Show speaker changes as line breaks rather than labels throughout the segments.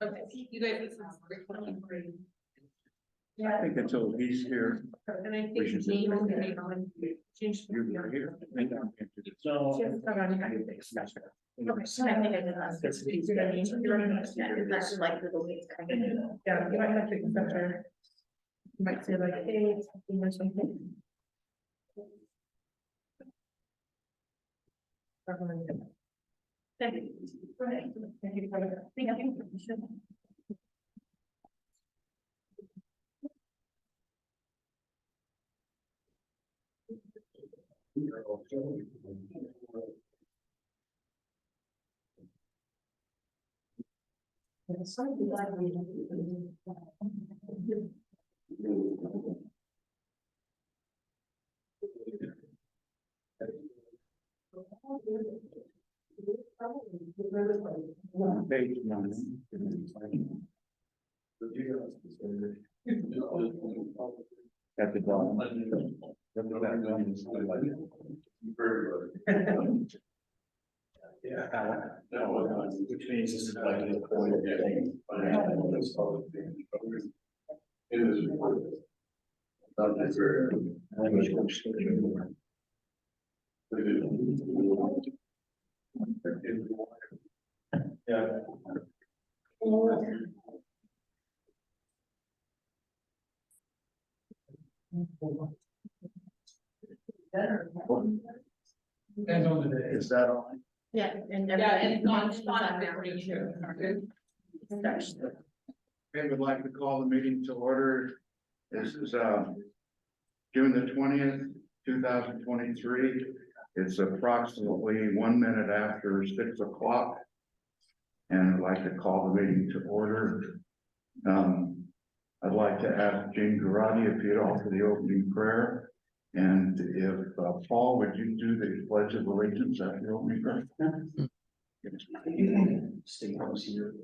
Okay, you guys.
I think until he's here,
And I
we should
think
just-
name and date on. Change.
you're here.
So.
Just hold on, I have to fix that. Okay, so I think I did last. That's like little bit. Yeah, you might have to accept her. You might say like, hey, it's something or something. Thank you. Thank you. Thank you.
Page 9. At the bottom.
Which means this is like a point of thing.
It is important. Not necessarily.
Yeah.
Is that on?
Yeah, and.
Yeah, and it's not very true.
I would like to call the meeting to order. This is June the 20th, 2023. It's approximately 1 minute after 6 o'clock. And I'd like to call the meeting to order. I'd like to ask Gene Garati if he'd offer the opening prayer. And if Paul, would you do the pledge of allegiance at the opening prayer?
Stay close here.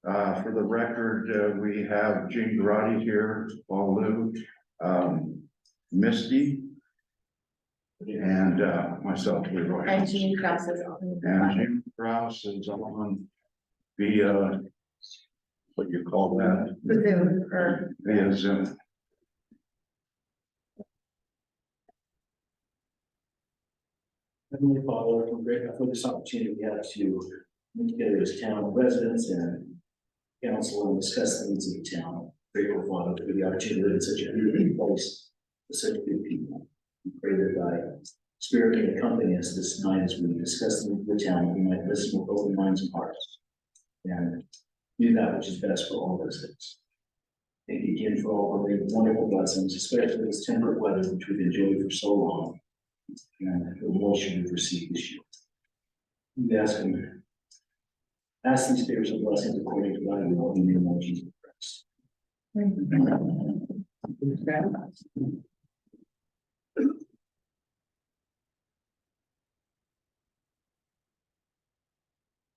For the record, we have Gene Garati here, Paul Lou, Misty, and myself, Leroy.
And Jean Krause is
And Jim Krause is on via, what you call that?
Zoom or.
Via Zoom.
Heavenly Father, we're grateful for this opportunity we have to meet together as town residents and council and discuss the needs of the town. Grateful, Father, for the opportunity to live in such a beautiful place with such good people. We pray that thy spirit can accompany us this night as we discuss the needs of the town. We might listen with open minds and hearts and do that which is best for all those things. Thank you again for all the wonderful blessings, especially this temperate weather which we've enjoyed for so long. And the motion we've received this year. We ask these favors and blessings according to God and all in the name of Jesus Christ.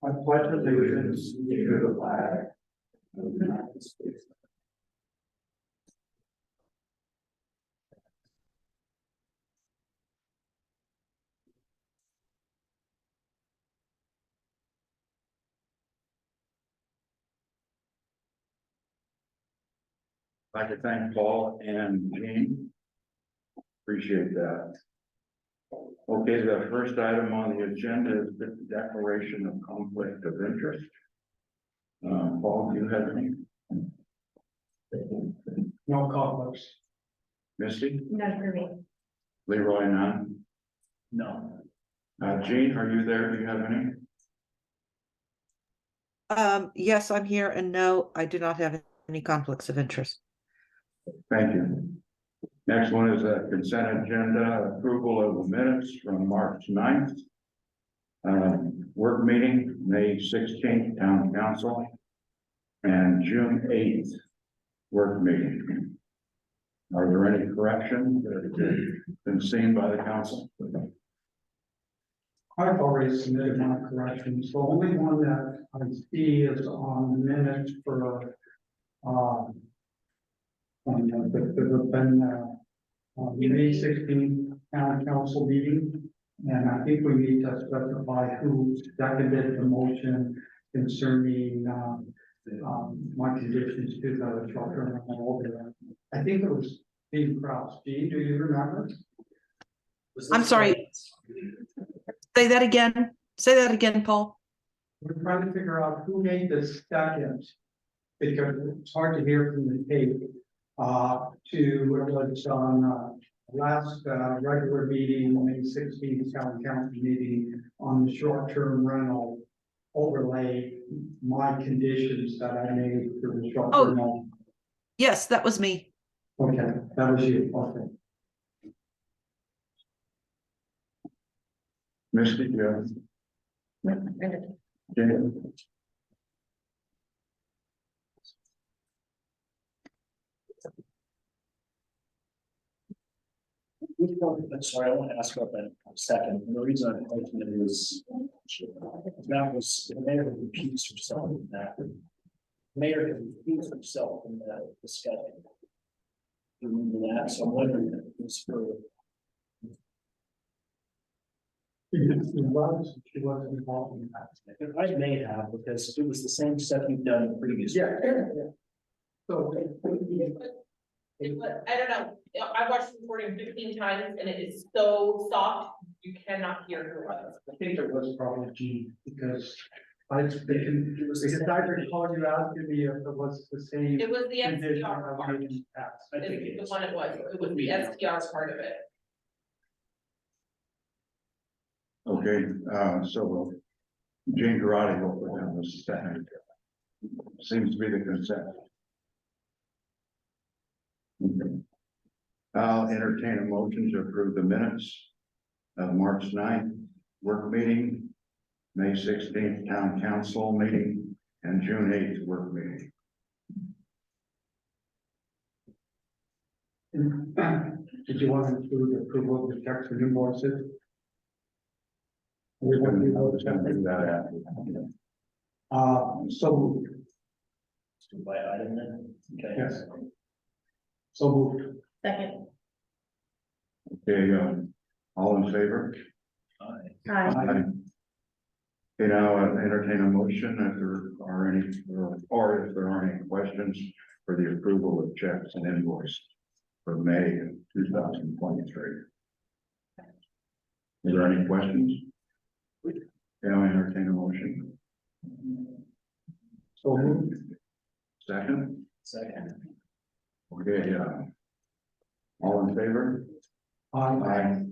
I pledge allegiance to the flag of the United States. I'd like to thank Paul and Jean. Appreciate that. Okay, the first item on the agenda is the declaration of conflict of interest. Paul, do you have any?
No conflicts.
Misty?
None for me.
Leroy, none?
No.
Jean, are you there? Do you have any?
Yes, I'm here, and no, I do not have any conflicts of interest.
Thank you. Next one is a consent agenda approval of the minutes from March 9th. Work meeting, May 16th, town council. And June 8th, work meeting. Are there any corrections that have been seen by the council?
I've already submitted my corrections. The only one that I see is on the minutes for, there have been, May 16th town council meeting. And I think we need to specify who seconded the motion. concerning, my conditions to the short-term rental overlay. I think it was Dean Kraus. Dean, do you remember?
Was
I'm
this-
sorry. Say that again. Say that again, Paul.
We're trying to figure out who made the second, because it's hard to hear from the tape. To what's on, last, regular meeting, May 16th, town council meeting on the short-term rental overlay, my conditions that I made for the short-term
Oh.
rental.
Yes, that was me.
Okay, that was you, okay.
Misty, yeah. Jane?
I'm sorry, I want to ask about that for a second. The reason I'm thinking it is that was, the mayor confused herself in that. The Mayor confused herself in that discussion. Remember that, so I'm wondering if it was for,
She wasn't involved in that.
I may have, because it was the same stuff you've done in previous.
Yeah. So.
It was, I don't know, I watched the recording 15 times and it is so soft, you cannot hear who it was.
I think it was probably Gene, because I, because I recalled you asking me if it was the same.
It was the
condition
STR
I
part,
made in the past.
I think it
is the
is.
one it was the STR part of it.
Okay, so Jane Karate will put down the second. Seems to be the consent. Okay. I'll entertain a motion to approve the minutes of March 9th work meeting, May 16th town council meeting, and June 8th work meeting.
Did you want to include the approval of the checks for invoices?
We're gonna do that after.
So,
By item then? Okay.
yes. So moved.
Second.
Okay, all in favor?
Aye.
Aye. Okay, now entertain a motion if there are any, or if there are any questions for the approval of checks and invoice for May of 2023. Are there any questions? Can I entertain a motion?
So moved.
Second?
Second.
Okay, all in favor? Aye.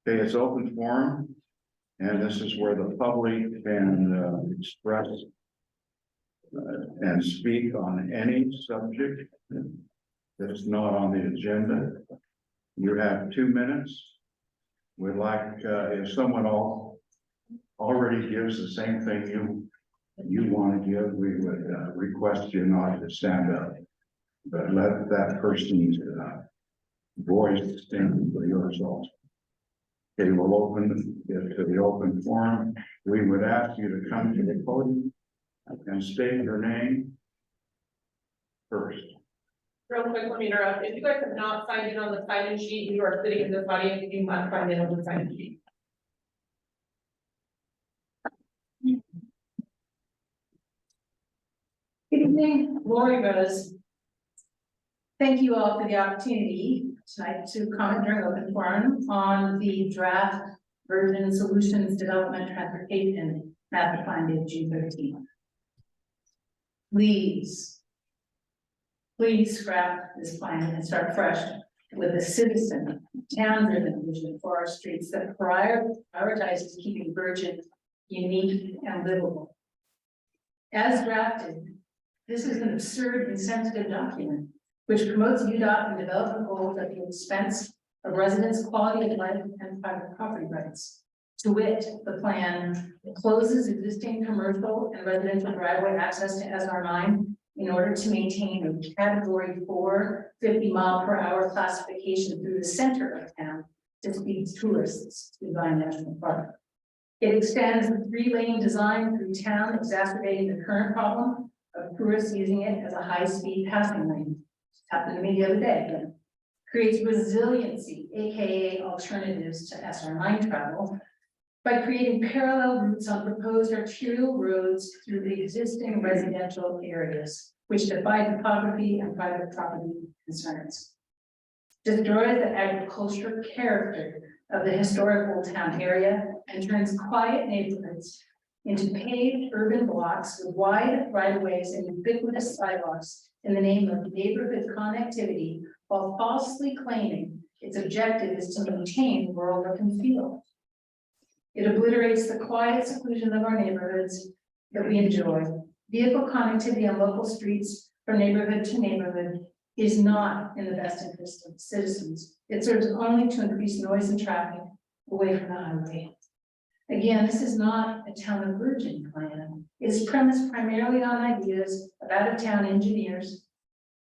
Okay, it's open forum, and this is where the public can express and speak on any subject that is not on the agenda. You have 2 minutes. We'd like, if someone already gives the same thing you want to give, we would request you not to stand up, but let that person's voice stand for yours also. Okay, we'll open it to the open forum. We would ask you to come to the podium and state your name first.
Real quick, let me interrupt. If you guys have not signed in on the sign-in sheet, you are sitting in this audience, you must sign in on the sign-in sheet.
Good evening.
Lori Rose.
Thank you all for the opportunity tonight to comment during open forum on the draft version solutions development transportation master plan dated June 13th. Please scrap this plan and start fresh with a citizen, town-driven vision for our streets that prioritizes keeping Virgin unique and livable. As drafted, this is an absurd insensitive document which promotes UDOT and development goals at the expense of residents' quality of life and private property rights. To wit, the plan closes existing commercial and residential driveway access to SR9 in order to maintain a category 4 50-mile-per-hour classification through the center of town to speed tourists to Zion National Park. It extends the 3-lane design through town, exacerbating the current problem of tourists using it as a high-speed passing lane. Happened to me the other day. Creates resiliency, AKA alternatives to SR9 travel, by creating parallel routes on proposed arterial roads through the existing residential areas, which defy topography and private property concerns. Destroys the agricultural character of the historic Old Town area and turns quiet neighborhoods into paved urban blocks with wide right-of-ways and ubiquitous sidewalks in the name of neighborhood connectivity, while falsely claiming its objective is to maintain rural look and feel. It obliterates the quiet seclusion of our neighborhoods that we enjoy. Vehicle connectivity on local streets from neighborhood to neighborhood is not in the best interest of citizens. It serves only to increase noise and traffic away from the highway. Again, this is not a town of virgin plan. It is premised primarily on ideas of out-of-town engineers,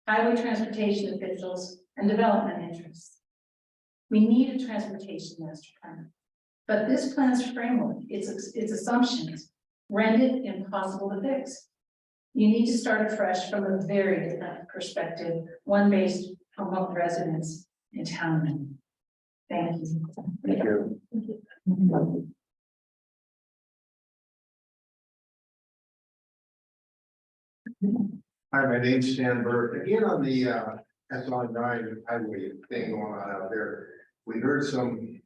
highway transportation officials, and development interests. We need a transportation master plan, but this plan's framework, its assumptions, render it impossible to fix. You need to start afresh from a very different perspective, one based on what residents in town know. Thank you.
Thank you.
Hi, my name's Stan Burke. Again, on the S9 highway thing going on out there, we heard some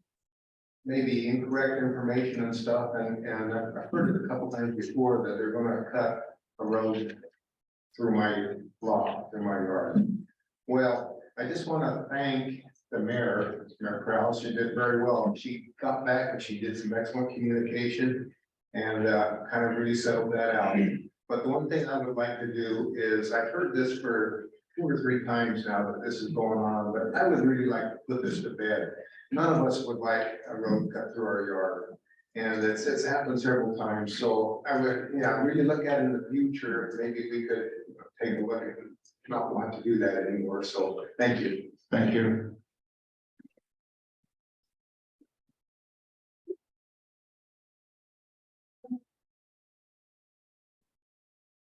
maybe incorrect information and stuff, and I've heard it a couple times before that they're gonna cut a road through my lot, through my yard. Well, I just wanna thank the mayor, Mayor Krause. She did very well. She got back and she did some excellent communication and kind of really settled that out. But the one thing I would like to do is, I've heard this for 2 or 3 times now that this is going on, but I would really like to put this to bed. None of us would like a road cut through our yard. And it's happened several times, so I would, really look at it in the future, maybe we could take a look at not want to do that anymore, so thank you.
Thank you.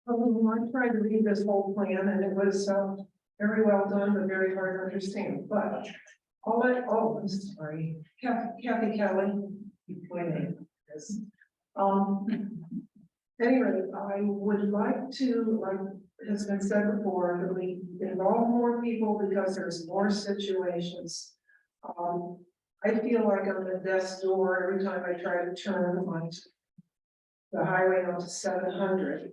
I tried to read this whole plan and it was very well done, but very hard to understand, but I'm sorry, Kathy Kelly, my name is. Anyway, I would like to, like has been said before, that we involve more people because there's more situations. I feel like I'm at death's door every time I try to turn on the highway onto 700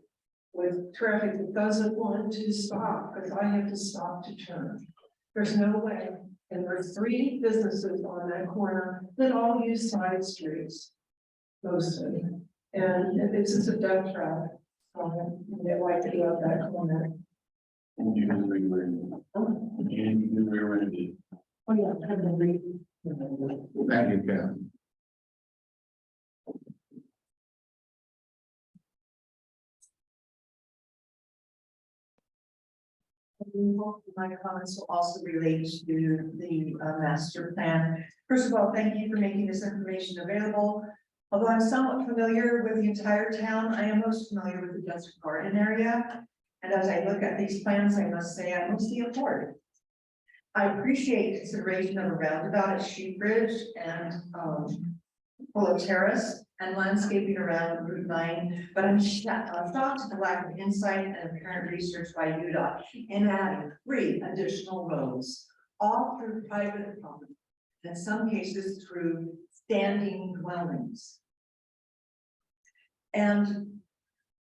with traffic that doesn't want to stop, because I have to stop to turn. There's no way. And there's 3 businesses on that corner that all use side streets, mostly. And it's just a death trap. They like to go up that corner.
And you can rearrange it.
Oh, yeah, I'm gonna read.
Thank you, Ken.
My comments will also relate to the master plan. First of all, thank you for making this information available. Although I'm somewhat familiar with the entire town, I am most familiar with the Desert Garden area. And as I look at these plans, I must say I mostly afford. I appreciate consideration of a roundabout at Sheep Ridge and Polo Terrace and landscaping around Route 9, but I'm shocked at the lack of insight and apparent research by UDOT in adding 3 additional roads, all through private property, in some cases through standing dwellings. And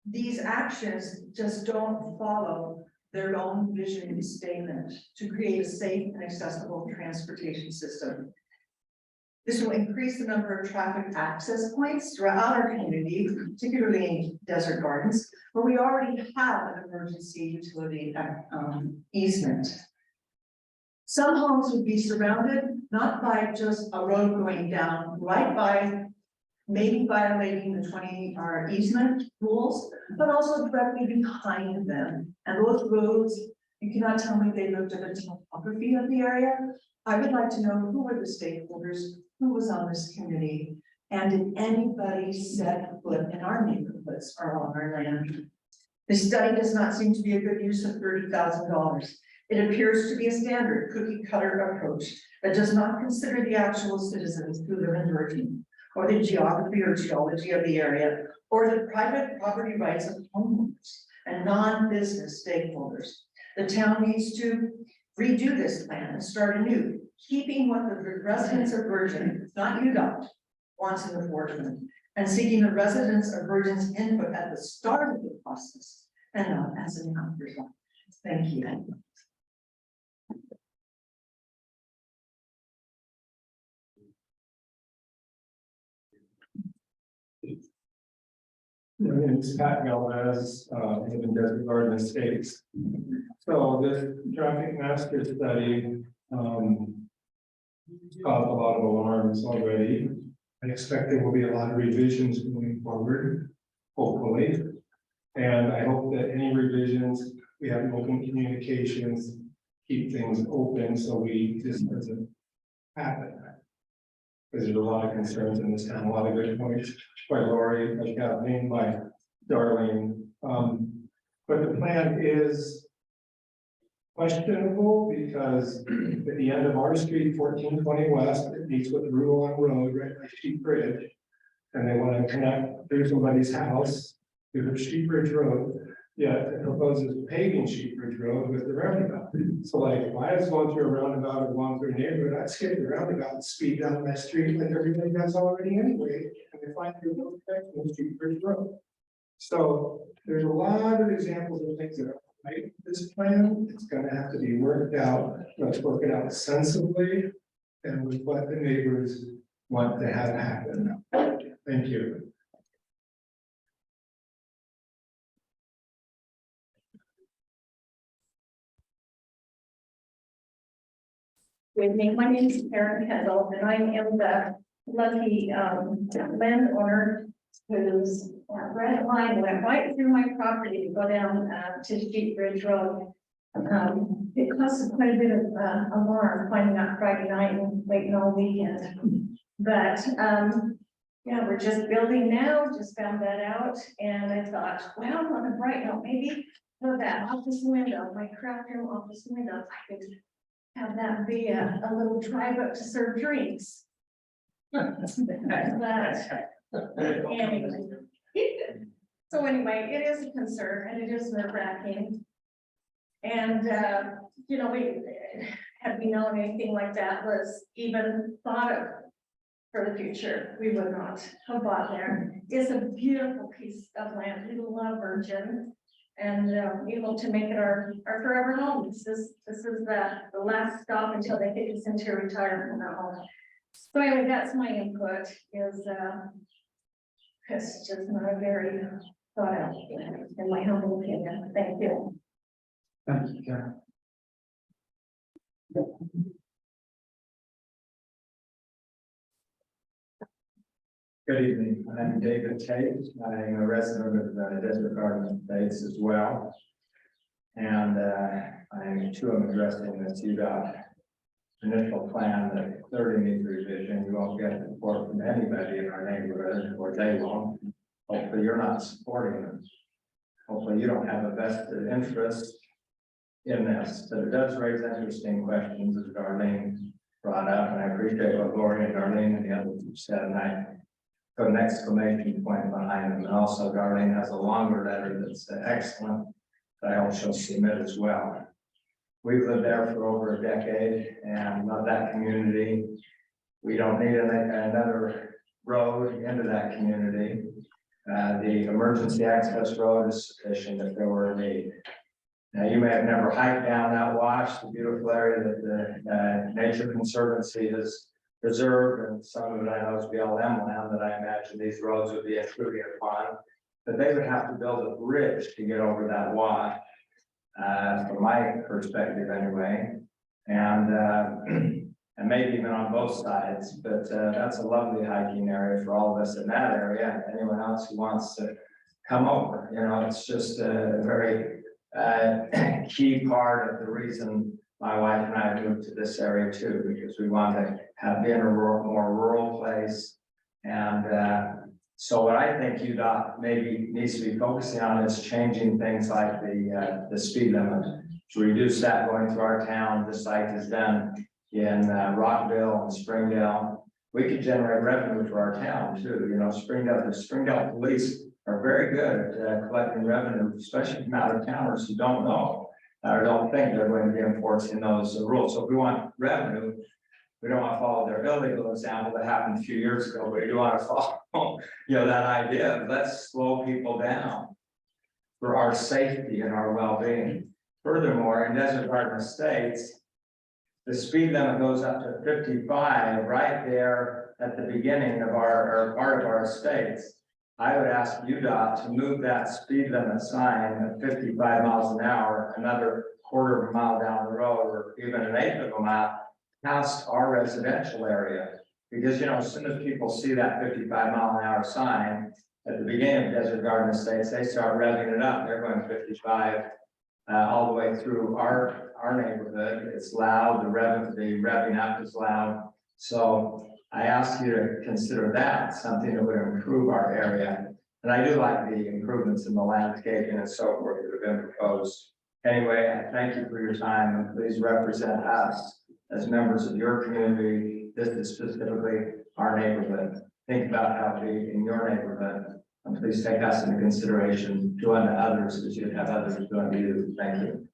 these actions just don't follow their own vision statement to create a safe and accessible transportation system. This will increase the number of traffic access points throughout our community, particularly in Desert Gardens, where we already have an emergency utility easement. Some homes would be surrounded not by just a road going down right by maybe violating the 20-hour easement rules, but also directly behind them. And those roads, you cannot tell me they looked at the topography of the area. I would like to know who were the stakeholders, who was on this committee, and did anybody set foot in our neighborhoods or on our land? This study does not seem to be a good use of $30,000. It appears to be a standard cookie cutter approach that does not consider the actual citizens who live in Virgin. or the geography or geology of the area, or the private property rights of homeowners and non-business stakeholders. The town needs to redo this plan and start anew, keeping what the residents of Virgin, not UDOT, wants in the forefront, and seeking the residents of Virgin's input at the start of the process and not as an afterthought. Thank you.
My name is Pat Galvez, I live in Desert Garden Estates. So this traffic master study, caused a lot of alarms already. I expect there will be a lot of revisions moving forward, hopefully. And I hope that any revisions, we have open communications, keep things open so this doesn't happen. Because there's a lot of concerns in this town, a lot of good points by Lori, by Kathleen, by Darlene. But the plan is questionable because at the end of our street, 1420 West, it meets with Rulon Road, right by Sheep Bridge. And they want to connect through somebody's house to the Sheep Bridge Road. Yeah, it proposes paving Sheep Bridge Road with the roundabout. So like, if I was going through a roundabout or going through a neighborhood, I'd skip the roundabout and speed down my street like everybody does already anyway. And they find their little connection with Sheep Bridge Road. So there's a lot of examples of things that are right with this plan. It's gonna have to be worked out. Let's work it out sensibly and with what the neighbors want to have happen. Thank you.
With me, my name is Karen Kendall, and I am the lucky landowner whose red line went right through my property to go down to Sheep Bridge Road. It caused quite a bit of alarm finding out Friday night and waiting all weekend. But yeah, we're just building now, just found that out, and I thought, well, on a bright note, maybe for that office window, my craft room office window, I could have that be a little drive up to serve drinks. But anyway. So anyway, it is a concern and it is nerve wracking. And you know, had we known anything like that was even thought of for the future, we would not have bought there. It's a beautiful piece of land. We love Virgin. And we hope to make it our forever home. This is the last stop until they take us into retirement home. So anyway, that's my input is it's just not a very thought out in my humble opinion. Thank you.
Thank you, Karen.
Good evening, I'm David Tate. I'm a resident of Desert Garden Estates as well. And I'm addressing this UDOT initial plan that clearly needs revision. You won't get support from anybody in our neighborhood, or they won't. Hopefully you're not supporting them. Hopefully you don't have a vested interest in this, but it does raise interesting questions as Darlene brought up, and I appreciate what Lori and Darlene and the others have said, and I put an exclamation point behind them. And also Darlene has a longer letter that's excellent that I hope she'll submit as well. We've lived there for over a decade and love that community. We don't need another road into that community. The emergency access road is sufficient if there were a need. Now, you may have never hiked down that wash, the beautiful area that the Nature Conservancy has preserved, and some of it I know is BLM land that I imagine these roads would be intruding upon. But they would have to build a bridge to get over that wash, from my perspective anyway. And maybe even on both sides, but that's a lovely hiking area for all of us in that area, and anyone else who wants to come over. You know, it's just a very key part of the reason my wife and I moved to this area too, because we want to be in a more rural place. And so what I think UDOT maybe needs to be focusing on is changing things like the speed limit to reduce that going through our town. This site is done in Rockville and Springdale. we could generate revenue for our town too, you know, the Springdale Police are very good at collecting revenue, especially from out of towners who don't know. Or don't think they're going to be enforcing those rules, so if we want revenue, we don't want to follow their illegal example that happened a few years ago, but we do want to follow, you know, that idea, of let's slow people down. For our safety and our well-being. Furthermore, in Desert Garden Estates, the speed limit goes up to 55 right there at the beginning of our, or part of our estates. I would ask UDOT to move that speed limit sign at 55 miles an hour, another quarter of a mile down the road, or even an eighth of a mile, past our residential area. Because, you know, as soon as people see that 55-mile-an-hour sign at the beginning of Desert Garden Estates, they start revving it up. They're going 55 all the way through our neighborhood. It's loud. The revving up is loud. So I ask you to consider that something that would improve our area. And I do like the improvements in the landscaping and so forth that have been proposed. Anyway, I thank you for your time, and please represent us as members of your community. This is specifically our neighborhood. Think about how it be in your neighborhood, and please take us into consideration. Do unto others as you have others do unto you. Thank you.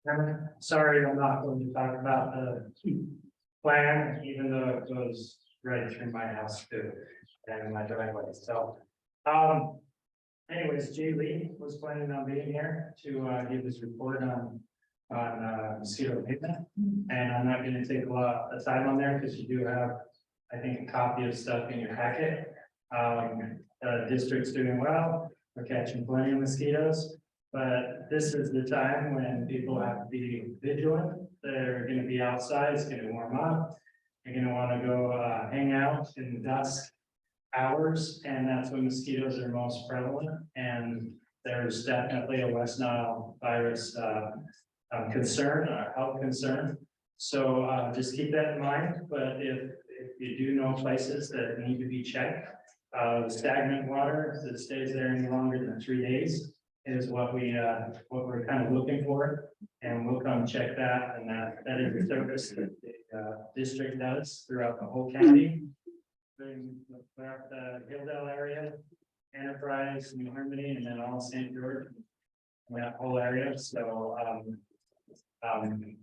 I'm sorry, I'm not going to talk about the plan, even though it goes right through my house too, and my driveway, so. Anyways, Jay Lee was planning on being here to give his report on mosquito abatement. And I'm not gonna take a lot of time on there, because you do have, I think, a copy of stuff in your packet. The district's doing well, we're catching plenty of mosquitoes. But this is the time when people have to be vigilant. They're gonna be outside, it's gonna warm up. You're gonna wanna go hang out in the dusk hours, and that's when mosquitoes are most prevalent. And there's definitely a West Nile virus concern, health concern. So just keep that in mind. But if you do know places that need to be checked, stagnant water that stays there any longer than 3 days is what we're kind of looking for, and we'll come check that. And that is a service that the district does throughout the whole county, throughout the Hilldale area, Enterprise, New Harmony, and then all St. George, and that whole area. So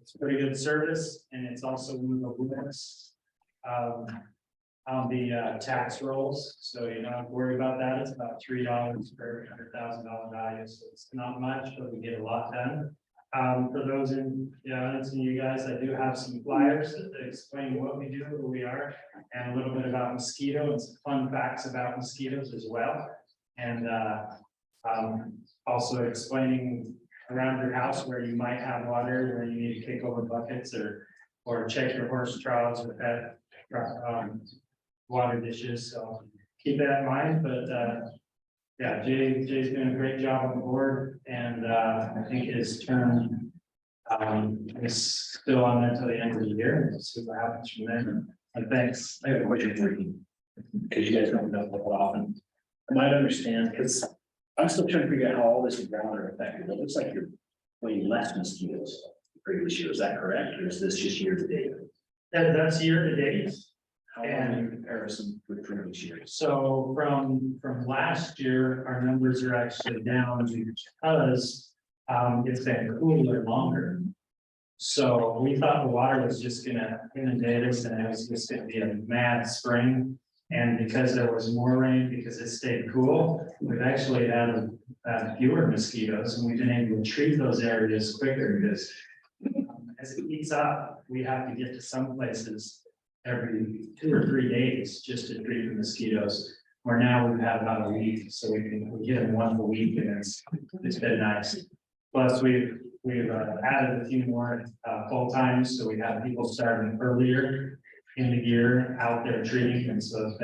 it's pretty good service, and it's also one of the lowest on the tax rolls, so you don't have to worry about that. It's about $3 per $100,000 value, so it's not much, but we get a lot done. For those in the audience and you guys, I do have some flyers that explain what we do, who we are, and a little bit about mosquito and some fun facts about mosquitoes as well. And also explaining around your house where you might have water, where you need to kick over buckets or check your horse troughs with that water dishes. So keep that in mind. But yeah, Jay's doing a great job on the board, and I think his term is still on there until the end of the year. We'll see what happens from there. And thanks.
I have a question for you, because you guys don't know that often. I might understand, because I'm still trying to figure out how all this is ground are affected. It looks like you're way less mosquitoes the previous year. Is that correct? Or is this just year to date?
That's year to date.
How long in comparison with previous years?
So from last year, our numbers are actually down because it's been cooler longer. So we thought the water was just gonna inundate us, and it was just gonna be a mad spring. And because there was more rain, because it stayed cool, we've actually had fewer mosquitoes, and we've been able to treat those areas quicker, because as it heats up, we have to get to some places every 2 or 3 days just to treat the mosquitoes. Where now we've had about a week, so we get them once a week, and it's been nice. Plus we've added a few more full times, so we have people starting earlier in the year out there treating, and so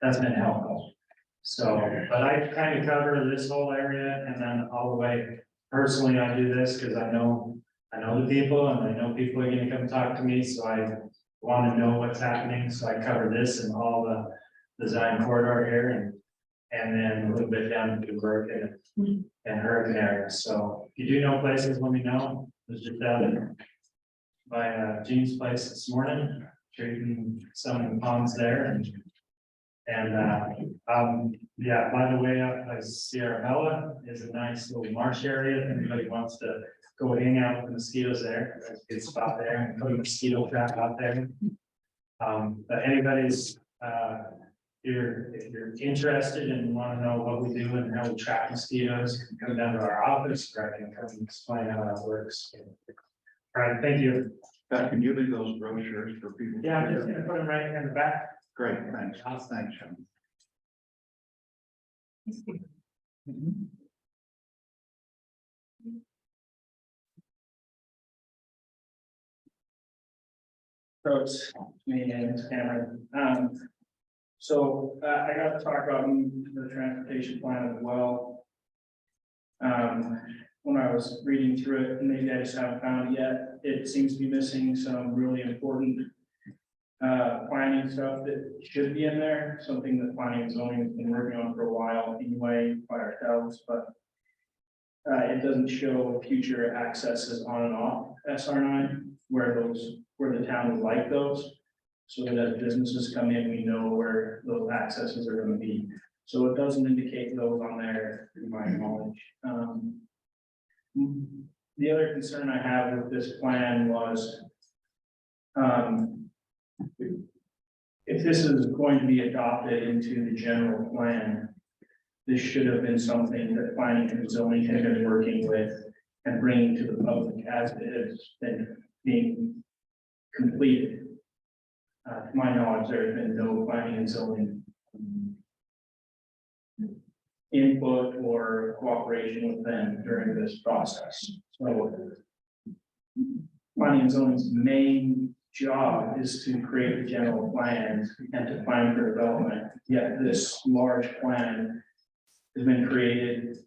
that's been helpful. So, but I kind of cover this whole area, and then all the way personally, I do this because I know the people, and I know people are going to come talk to me, so I want to know what's happening. So I cover this and all design corridor here and then a little bit down to Burke and Hurricane area. So if you do know places, let me know. I was just out by Gene's place this morning, treating some of the ponds there yeah, by the way, up by Sierra Bella is a nice little marsh area. If anybody wants to go hang out with the mosquitoes there, there's a good spot there and put a mosquito trap out there. But anybody's, if you're interested and want to know what we do and how we trap mosquitoes, you can come down to our office, or I can come and explain how that works. All right, thank you.
Pat, can you leave those brochures for people?
Yeah, I'm just gonna put them right here in the back.
Great, thanks. Thanks, Sean.
Folks, me and Cameron. So I got to talk about the transportation plan as well. When I was reading through it, and maybe I just haven't found it yet, it seems to be missing some really important planning stuff that should be in there, something that planning and zoning has been working on for a while anyway by ourselves, but it doesn't show future accesses on and off SR9 where the town would like those. So that as businesses come in, we know where those accesses are going to be. So it doesn't indicate those on there, to my knowledge. The other concern I have with this plan was, if this is going to be adopted into the general plan, this should have been something that planning and zoning had been working with and bringing to the public as it has been being completed. To my knowledge, there has been no planning and zoning input or cooperation with them during this process. So planning and zoning's main job is to create a general plan and to plan for development. Yet this large plan has been created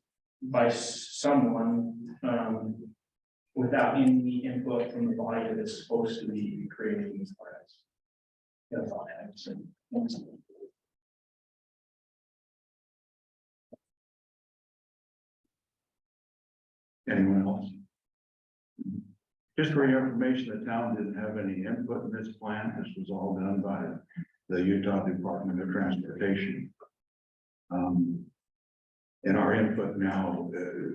by someone without any input from the body that is supposed to be creating these plans. That's all I have to say.
Anyone else? Just for your information, the town didn't have any input in this plan. This was all done by the Utah Department of Transportation. And our input now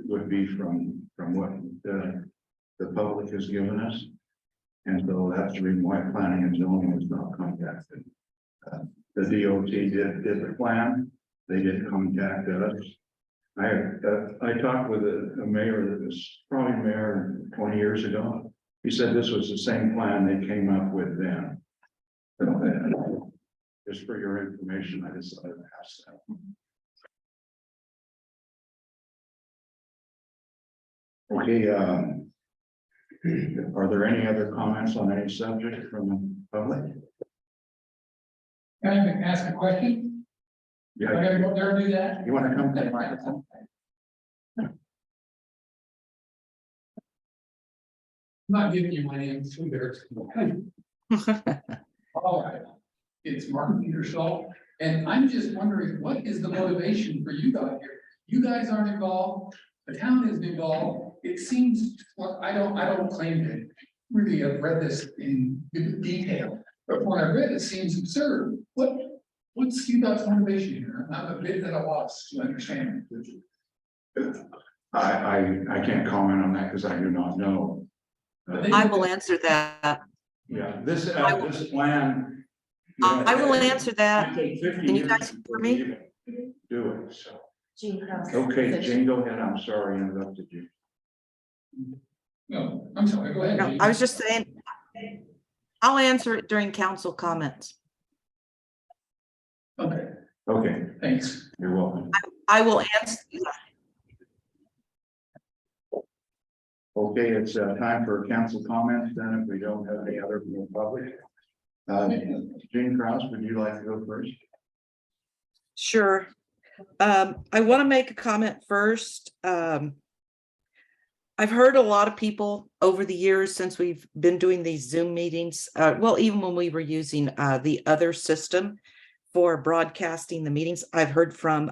would be from what the public has given us. And so that's the reason why planning and zoning was not contacted. The DOT did the plan. They did contact us. I talked with a mayor that was probably mayor 20 years ago. He said this was the same plan they came up with then. So, just for your information, I decided to ask that. Okay, are there any other comments on any subject from the public?
Can I ask a question? I
Yeah,
gotta go there and do that?
you want to come to the microphone?
I'm not giving you my name, too there. All right, it's Mark Petersall, and I'm just wondering, what is the motivation for you guys here? You guys aren't involved, the town isn't involved. It seems, well, I don't claim to really have read this in detail, but when I read it, it seems absurd. What's you guys' motivation here? I'm a bit at a loss to understand.
I can't comment on that because I do not know.
I will answer that.
Yeah, this plan.
I will answer that.
Can
Can you guys hear me?
Do it, so.
Gene Krause.
Okay, Jane, go ahead. I'm sorry I interrupted you.
No, I'm sorry, go ahead.
No, I was just saying, I'll answer it during council comments.
Okay,
Okay,
thanks.
you're welcome.
I will answer.
Okay, it's time for council comments then, if we don't have any other from the public. Jane Krause, would you like to go first?
Sure. I want to make a comment first. I've heard a lot of people over the years since we've been doing these Zoom meetings, well, even when we were using the other system, for broadcasting the meetings. I've heard from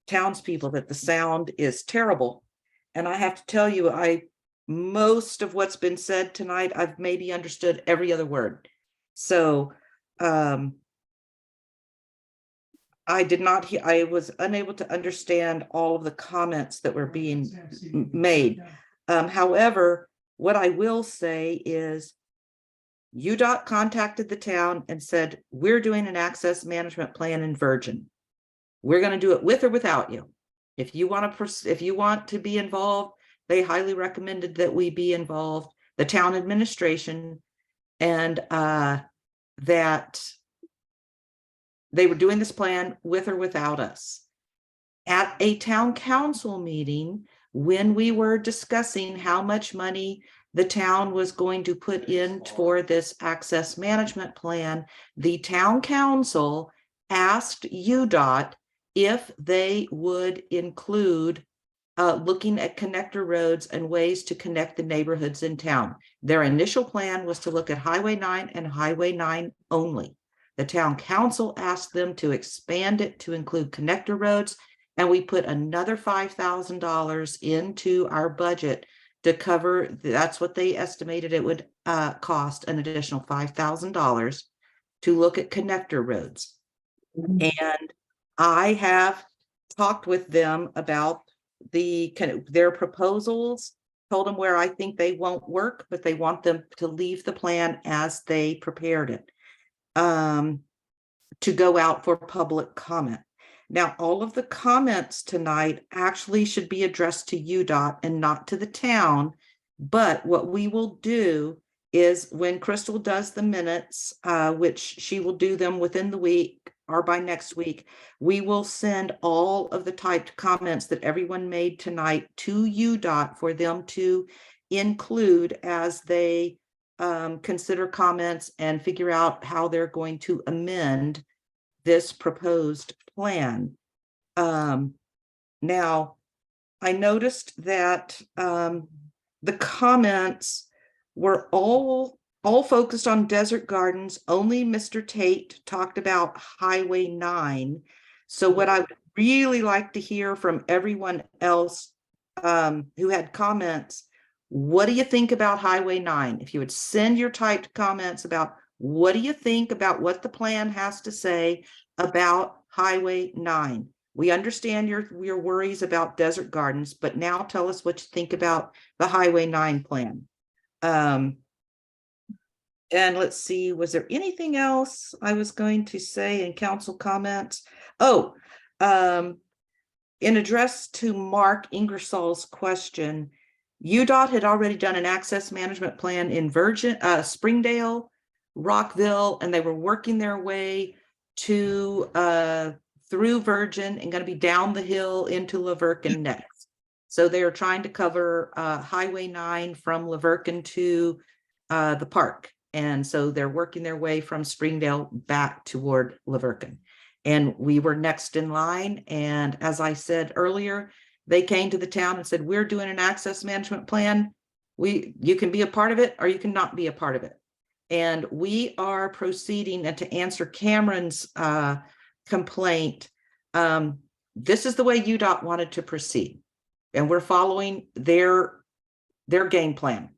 townspeople that the sound is terrible. And I have to tell you, most of what's been said tonight, I've maybe understood every other word. So I did not hear, I was unable to understand all of the comments that were being made. However, what I will say is UDOT contacted the town and said, we're doing an access management plan in Virgin. We're going to do it with or without you. If you want to be involved, they highly recommended that we be involved, the town administration, and that they were doing this plan with or without us. At a town council meeting, when we were discussing how much money the town was going to put in for this access management plan, the town council asked UDOT if they would include looking at connector roads and ways to connect the neighborhoods in town. Their initial plan was to look at Highway 9 and Highway 9 only. The town council asked them to expand it to include connector roads, and we put another $5,000 into our budget to cover, that's what they estimated it would cost, an additional $5,000 to look at connector roads. And I have talked with them about their proposals, told them where I think they won't work, but they want them to leave the plan as they prepared it to go out for public comment. Now, all of the comments tonight actually should be addressed to UDOT and not to the town. But what we will do is when Crystal does the minutes, which she will do them within the week or by next week, we will send all of the typed comments that everyone made tonight to UDOT for them to include as they consider comments and figure out how they're going to amend this proposed plan. Now, I noticed that the comments were all focused on Desert Gardens. Only Mr. Tate talked about Highway 9. So what I would really like to hear from everyone else who had comments, what do you think about Highway 9? If you would send your typed comments about what do you think about what the plan has to say about Highway 9? We understand your worries about Desert Gardens, but now tell us what you think about the Highway 9 plan. And let's see, was there anything else I was going to say in council comments? Oh, in address to Mark Ingersoll's question, UDOT had already done an access management plan in Springdale, Rockville, and they were working their way to through Virgin and going to be down the hill into Laverton next. So they are trying to cover Highway 9 from Laverton to the park. And so they're working their way from Springdale back toward Laverton. And we were next in line. And as I said earlier, they came to the town and said, we're doing an access management plan. You can be a part of it or you cannot be a part of it. And we are proceeding, and to answer Cameron's complaint, this is the way UDOT wanted to proceed. And we're following their game plan.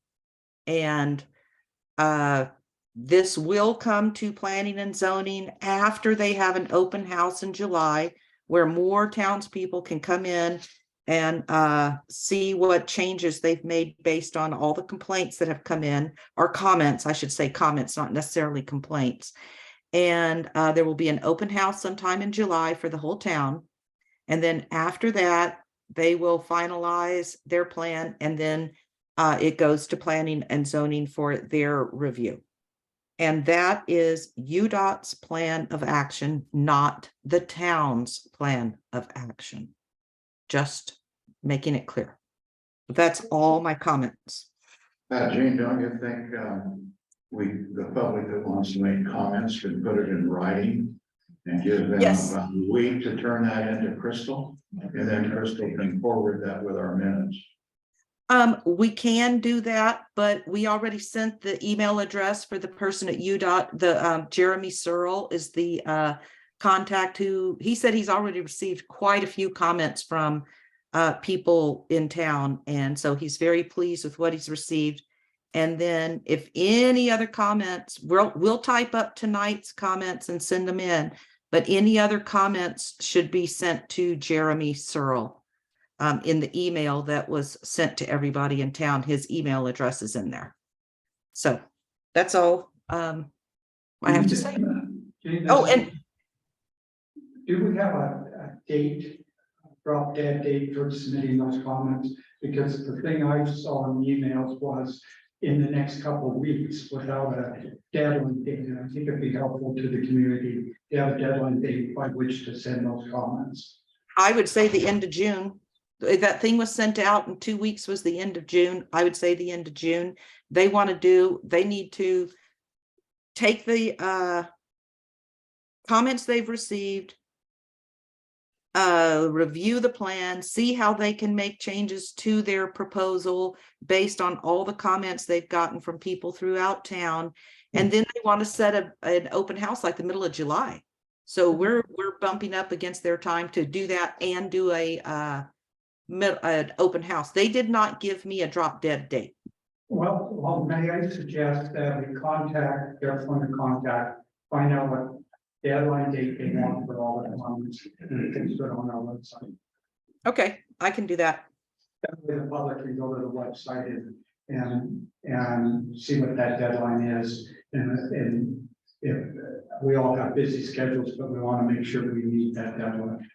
And this will come to planning and zoning after they have an open house in July, where more townspeople can come in and see what changes they've made based on all the complaints that have come in, or comments, I should say comments, not necessarily complaints. And there will be an open house sometime in July for the whole town. And then after that, they will finalize their plan, and then it goes to planning and zoning for their review. And that is UDOT's plan of action, not the town's plan of action. Just making it clear. That's all my comments.
Jane, don't you think the public that wants to make comments can put it in writing and give them
Yes.
a week to turn that into Crystal? And then Crystal can forward that with our minutes.
We can do that, but we already sent the email address for the person at UDOT. The Jeremy Searle is the contact who, he said he's already received quite a few comments from people in town. And so he's very pleased with what he's received. And then if any other comments, we'll type up tonight's comments and send them in. But any other comments should be sent to Jeremy Searle in the email that was sent to everybody in town. His email address is in there. So that's all I have to say. Oh, and
do we have a date, drop dead date for submitting those comments? Because the thing I saw in the emails was in the next couple of weeks without a deadline date. And I think it'd be helpful to the community to have a deadline date by which to send those comments.
I would say the end of June. That thing was sent out in 2 weeks was the end of June. I would say the end of June. They need to take the comments they've received, review the plan, see how they can make changes to their proposal based on all the comments they've gotten from people throughout town. And then they want to set an open house like the middle of July. So we're bumping up against their time to do that and do an open house. They did not give me a drop dead date.
Well, may I suggest that we contact their point of contact, find out what deadline date they want for all the comments, and we can put it on our website.
Okay, I can do that.
That way the public can go to the website and see what that deadline is. And if we all have busy schedules, but we want to make sure we meet that deadline.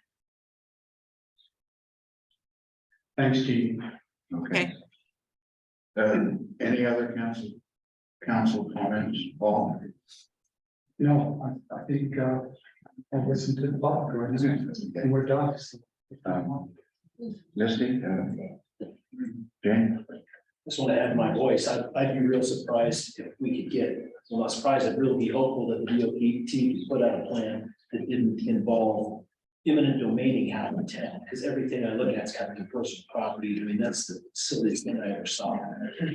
Thanks, Gene.
Okay. Any other council comments, Paul?
No, I think I'll listen to the public, right? And we're done.
Misty, Jane?
Just want to add my voice. I'd be real surprised if we could get, well, not surprised, I'd really be hopeful that the DOT team put out a plan that didn't involve eminent domaining out of town, because everything I look at is kind of personal property. I mean, that's the silliest thing I ever saw.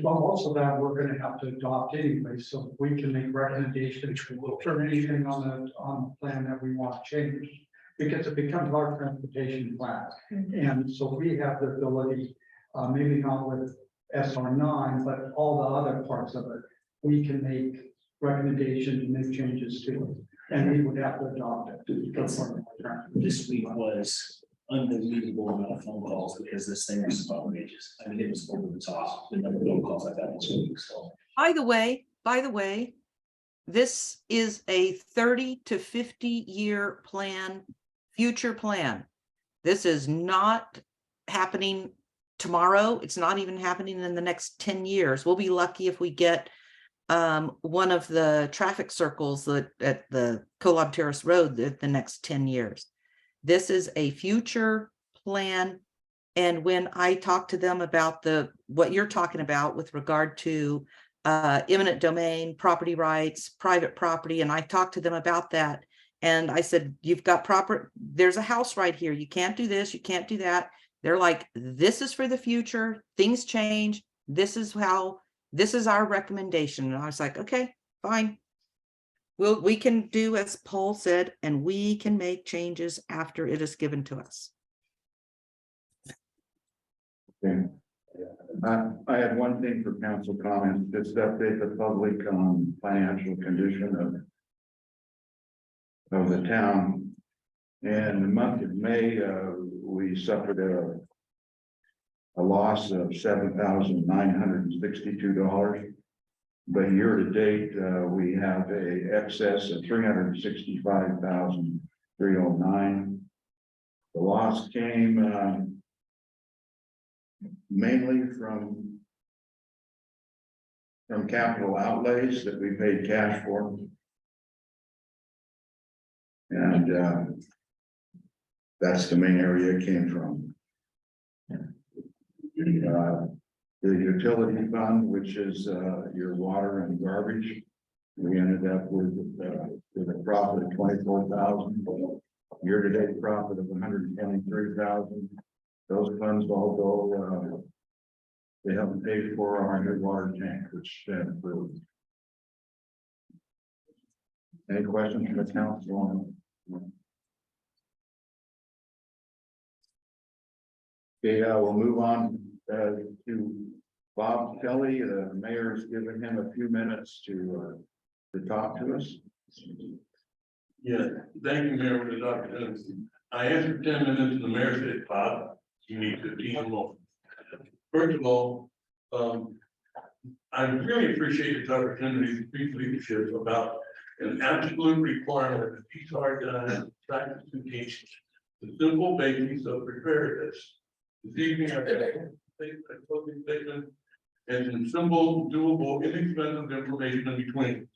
Well, also that we're gonna have to adopt anyway, so we can make recommendations for anything on the plan that we want changed. Because it becomes our transportation plan, and so we have the ability, maybe not with SR9, but all the other parts of it, we can make recommendations and make changes to it. And we would have to adopt it.
This week was unbelievable amount of phone calls because this thing was outrageous. I mean, it was over the top, the number of phone calls I got this week, so.
By the way, this is a 30 to 50 year plan, future plan. This is not happening tomorrow. It's not even happening in the next 10 years. We'll be lucky if we get one of the traffic circles at the Kolob Terrace Road the next 10 years. This is a future plan. And when I talk to them about what you're talking about with regard to eminent domain, property rights, private property, and I talked to them about that. And I said, you've got there's a house right here. You can't do this, you can't do that. They're like, this is for the future. Things change. This is our recommendation. And I was like, okay, fine. We can do as Paul said, and we can make changes after it is given to us.
Okay. I have one thing for council comments, just to update the public on financial condition of the town. In the month of May, we suffered a loss of $7,962. But year to date, we have a excess of $365,309. The loss came mainly from capital outlays that we paid cash for. And that's the main area it came from. The utility fund, which is your water and garbage, we ended up with a profit of $24,000. Year-to-date profit of $123,000. Those funds all go. They help pay for our new water tank, which has been approved. Any questions from the council? Okay, we'll move on to Bob Kelly. The mayor's given him a few minutes to talk to us.
Yeah, thank you, Mayor, for the opportunity. I asked for 10 minutes, and the mayor said, Bob, you need 15 more. First of all, I really appreciate this opportunity to speak leadership about an absolute requirement that these hard practice and teach the simple basics of preparedness. This evening, I have a closing statement and some simple, doable, inexpensive information in between.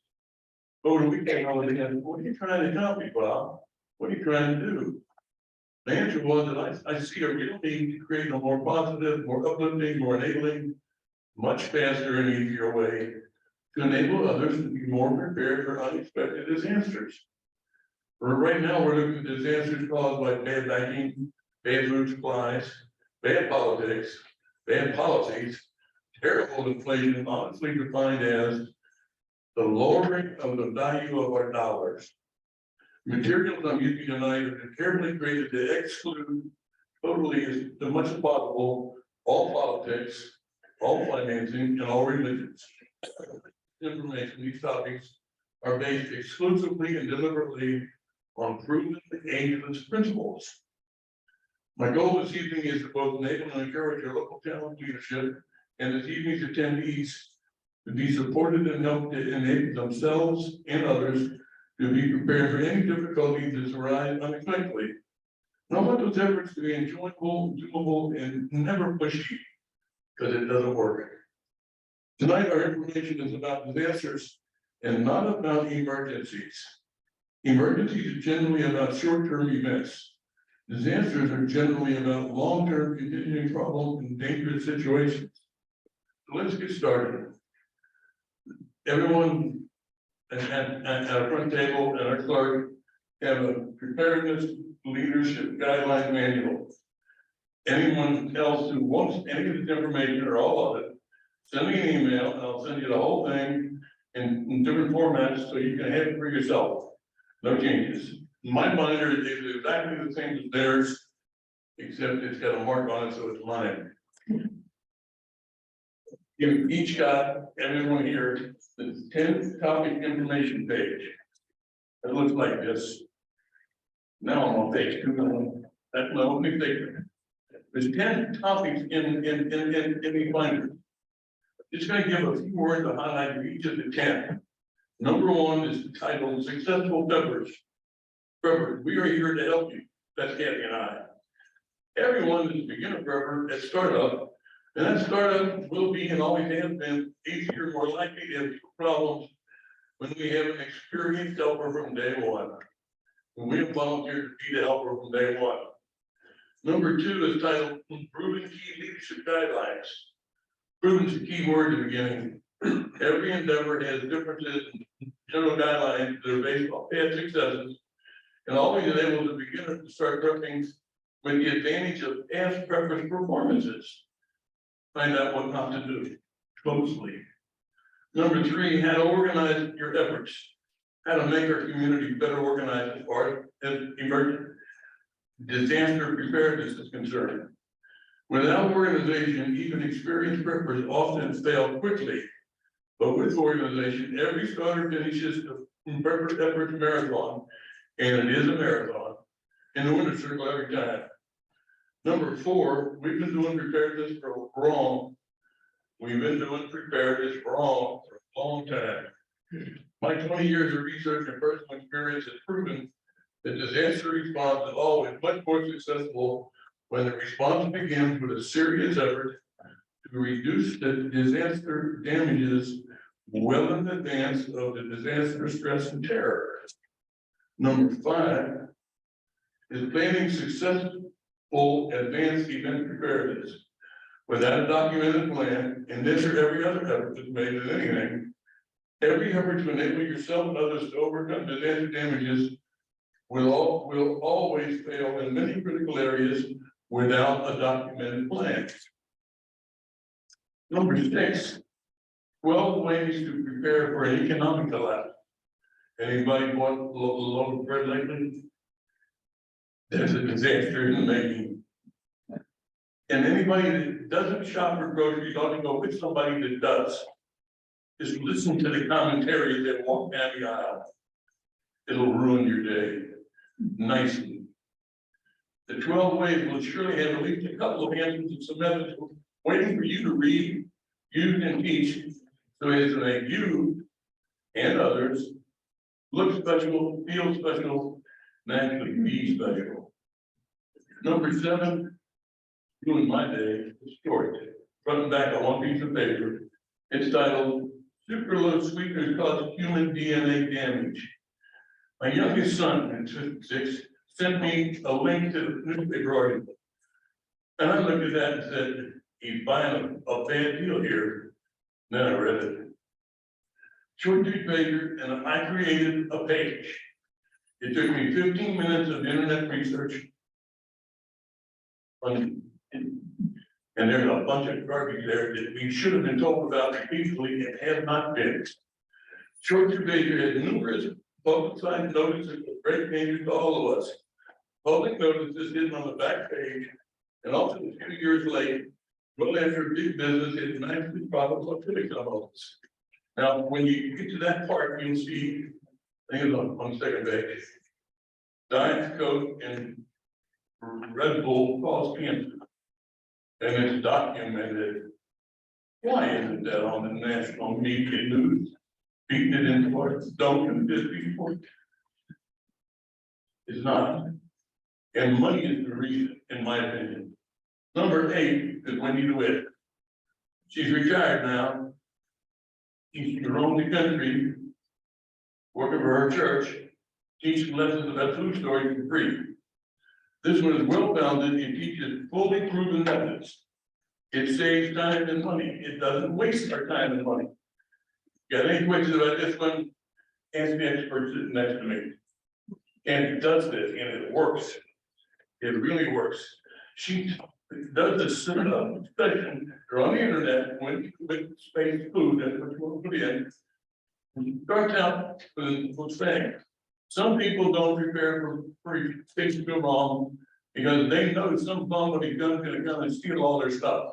Over the weekend, I was thinking, what are you trying to tell me, Bob? What are you trying to do? The answer was that I see a real need to create a more positive, more uplifting, more enabling, much faster and easier way to enable others to be more prepared for unexpected disasters. Right now, we're looking at disasters caused by bad banking, bad food supplies, bad politics, bad policies, terrible inflation, honestly defined as the lowering of the value of our dollars. Materials I'm using tonight have been carefully created to exclude totally as much as possible all politics, all financing, and all religions. Information, these topics are based exclusively and deliberately on proven ageless principles. My goal this evening is to both enable and encourage our local talent leadership and this evening's attendees to be supported and help to enable themselves and others to be prepared for any difficulties that arise unexpectedly. And I want those efforts to be enjoyable, doable, and never pushy, because it doesn't work. Tonight, our information is about disasters and not about emergencies. Emergencies are generally about short-term events. Disasters are generally about long-term continuing problems and dangerous situations. So let's get started. Everyone at our front table and our clerk have a preparedness leadership guideline manual. Anyone else who wants any of this information or all of it, send me an email and I'll send you the whole thing in different formats so you can have it for yourself. No changes. My binder is exactly the same as theirs, except it's got a mark on it, so it's mine. You've each got, everyone here, the 10 topic information page. It looks like this. Now I'm on page 2. That's my only statement. There's 10 topics in the binder. Just going to give a few words to highlight each of the 10. Number 1 is titled Successful Preppers. Preppers, we are here to help you. That's Kathy and I. Everyone is a beginner prepper at startup, and that startup will be and always has been easier, more likely to have problems when we have an experienced helper from day one. When we have volunteered to be the helper from day one. Number 2 is titled Improving Key Leadership Guidelines. Proven is the key word at the beginning. Every endeavor has differences in general guidelines that are based on past successes and always enables the beginner to start prepping with the advantage of past preppers' performances. Find out what not to do closely. Number 3, how to organize your efforts. How to make our community better organized as far as emergent disaster preparedness is concerned. Without organization, even experienced preppers often fail quickly. But with organization, every starter finishes the prepper efforts marathon, and it is a marathon, in the winner's circle every time. Number 4, we've been doing preparedness for wrong. We've been doing preparedness wrong for a long time. My 20 years of research and personal experience has proven that disaster response is always much more successful when the response begins with a serious effort to reduce the disaster damages well in advance of the disaster stress and terror. Number 5 is planning successful advanced event preparedness. Without a documented plan, and this or every other effort that's made in anything, every effort to enable yourself and others to overcome disaster damages will always fail in many critical areas without a documented plan. Number 6, 12 ways to prepare for an economic collapse. Anybody bought a loaf of bread lately? There's a disaster in the making. And anybody that doesn't shop for groceries ought to go with somebody that does. Just listen to the commentary that walk down the aisle. It'll ruin your day nicely. The 12 ways will surely have at least a couple of answers and some methods waiting for you to read, use, and teach, so as to make you and others look special, feel special, and actually be special. Number 7, doing my day, is short. Front and back on one piece of paper. It's titled, Sucralose Sweeteners Cause Human DNA Damage. My youngest son, at 6, sent me a link to the newspaper article. And I looked at that and said, he's buying a bad deal here. Then I read it. Short two-pager, and I created a page. It took me 15 minutes of internet research. And there's a bunch of garbage there that we should have been told about repeatedly and have not been. Short two-pager has numerous publicized notices of great danger to all of us. Public notices hidden on the back page, and also a few years late, well after big business is nicely profitable to become office. Now, when you get to that part, you'll see, I think it's on the second page. Diet Coke and Red Bull cause cancer. And it's documented. Why isn't that on the national media news? Beating it into words, don't do this before. It's not. And money is the reason, in my opinion. Number 8 is Wendy DeWitt. She's retired now. She's roamed the country, working for her church, teaching lessons about food storage for free. This one is well founded. It teaches fully proven methods. It saves time and money. It doesn't waste our time and money. Got any questions about this one? Ask the expert sitting next to me. And it does this, and it works. It really works. She does this session on the internet when with space food and what you want to put in. Starts out with saying, some people don't prepare for things to go wrong because they know some bum when he comes gonna come and steal all their stuff.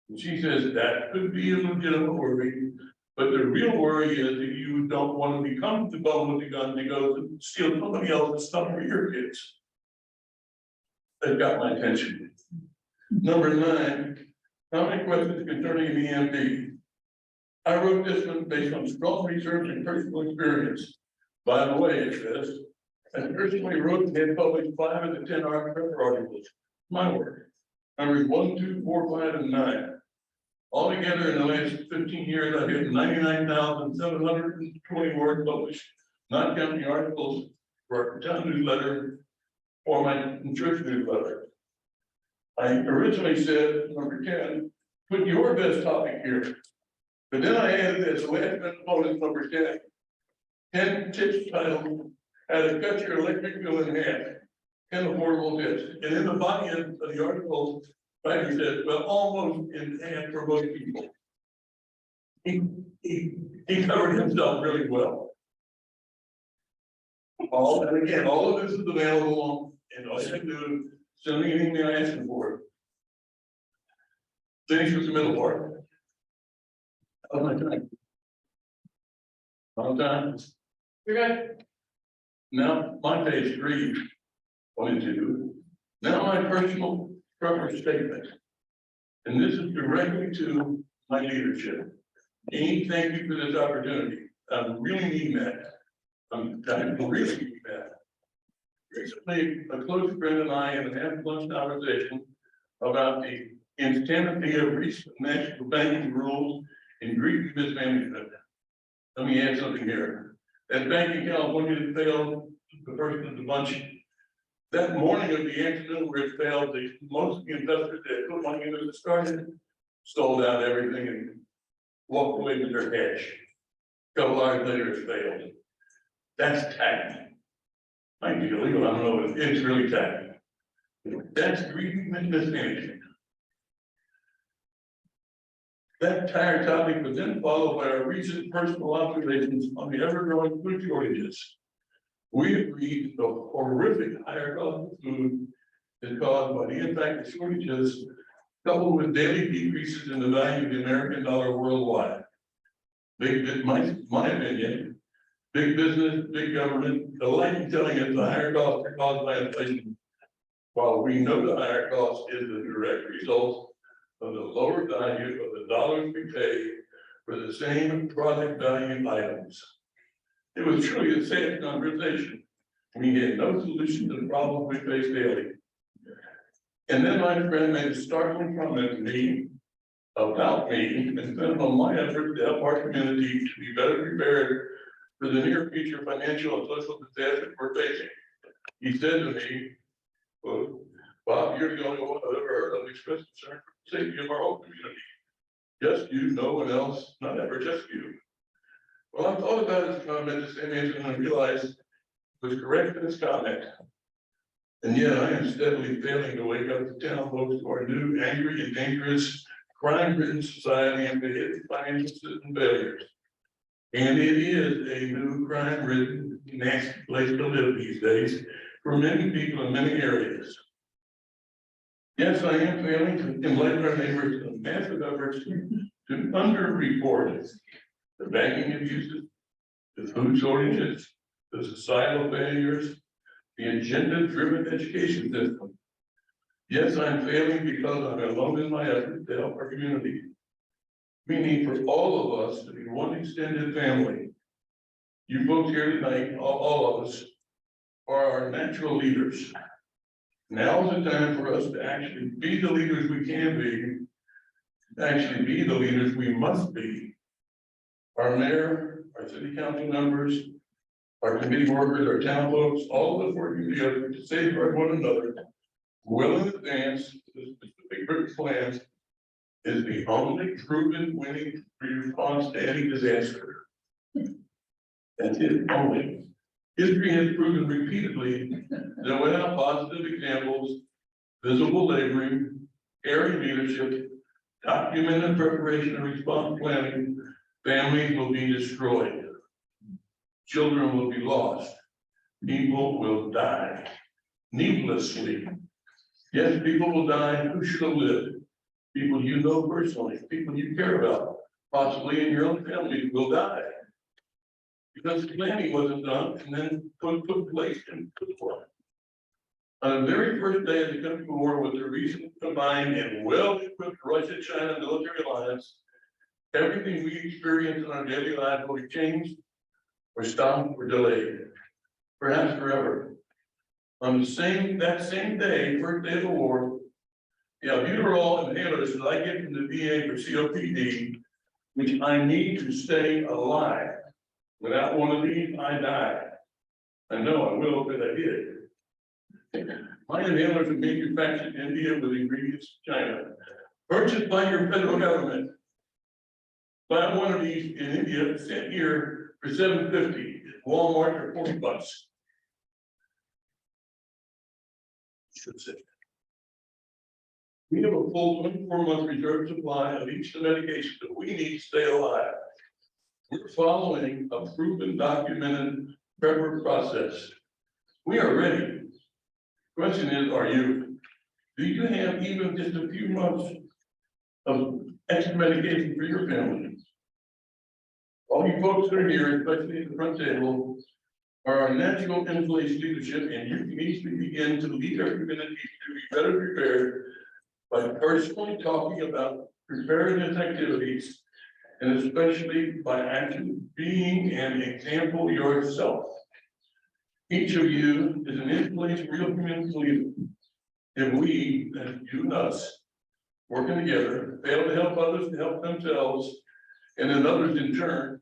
And she says that could be a legitimate worry, but the real worry is that you don't want to become the bum with the gun to go to steal somebody else's stuff for your kids. They've got my attention. Number 9, how many questions concerning the EMP? I wrote this one based on strong research and personal experience. By the way, it says, I personally wrote and had published 5 of the 10 articles. My work. Numbers 1, 2, 4, 5, and 9. Altogether, in the last 15 years, I've had 99,720 words published, not counting articles for our town newsletter or my church newsletter. I originally said, number 10, put your best topic here. But then I added as a last minute bonus, number 10. 10 tips titled, how to cut your electric bill in half. 10 affordable tips. And in the body of the article, He said, well, almost in half for most people. He covered himself really well. And again, all of this is available, and all you have to do is send me an email asking for it. Finish with the middle part. Oh my God. Long time. You're good. Now, my page 3, 22. Now my personal preference statement. And this is directly to my leadership. Dean, thank you for this opportunity. I really need that. I really need that. Recently, a close friend and I had an after-lunch conversation about the insanity of recent national banking rules and greedy mismanagement. Let me add something here. That bank in California that failed, the first of the bunch, that morning of the afternoon where it failed, most of the investors that put money into it started, sold out everything and walked away with their cash. A couple hours later, it failed. That's tacky. Might be illegal, I don't know, but it's really tacky. That's greedy mismanagement. That entire topic was then followed by our recent personal observations on the ever-growing food shortages. We agreed the horrific higher cost of food is caused by the impact of shortages coupled with daily decreases in the value of the American dollar worldwide. My opinion, big business, big government, alike telling us the higher costs are caused by inflation. While we know the higher cost is the direct result of the lower value of the dollars we pay for the same product value items. It was truly a sad conversation. We had no solution to the problems we face daily. And then my friend made a startling comment to me about me and spent on my efforts to help our community to be better prepared for the near future financial and social disaster we're facing. He said to me, well, Bob, you're the only one I've ever heard of express concern for the safety of our whole community. Just you, no one else, not ever, just you. Well, I thought about his comment the same answer and I realized it was correct in his comment. And yet I am steadily failing to wake up the town folks to our new, angry and dangerous, crime-ridden society and the financial system failures. And it is a new crime-ridden, nasty place to live these days for many people in many areas. Yes, I am failing to enlighten our neighbors in massive efforts to underreport the banking abuses, the food shortages, the societal failures, the agenda-driven education system. Yes, I'm failing because I'm alone in my effort to help our community. We need for all of us to be one extended family. You folks here tonight, all of us, are our natural leaders. Now is the time for us to actually be the leaders we can be, actually be the leaders we must be. Our mayor, our city council members, our committee workers, our town folks, all of us working together to safeguard one another, well in advance, this specific group plans is the only proven winning response to any disaster. That's it, only. History has proven repeatedly that without positive examples, visible laboring, caring leadership, documented preparation and response planning, families will be destroyed. Children will be lost. People will die needlessly. Yes, people will die who should have lived. People you know personally, people you care about, possibly in your own family will die. Because planning wasn't done and then put place and put forth. On the very first day of the country war with the recent combined and well-equipped Russia-China military alliance, everything we experience in our daily lives will be changed or stopped or delayed, perhaps forever. On that same day, first day of the war, the albuterol inhalers that I get from the VA for COPD, which I need to stay alive. Without one of these, I die. I know I will, but I did. My inhalers are manufactured in India with ingredients from China, purchased by your federal government. Buy one of these in India, sent here for $7.50, Walmart for $40. We have a full 24-month reserve supply of each of the medications that we need to stay alive. We're following a proven, documented prepper process. We are ready. Question is, are you? Do you have even just a few months of extra medication for your family? All you folks that are here, especially at the front table, are our natural influence leadership, and you can easily begin to lead our community to be better prepared by personally talking about preparedness activities, and especially by actually being an example yourself. Each of you is an influence real community leader. If we, and you and us, working together, fail to help others to help themselves, and then others in turn,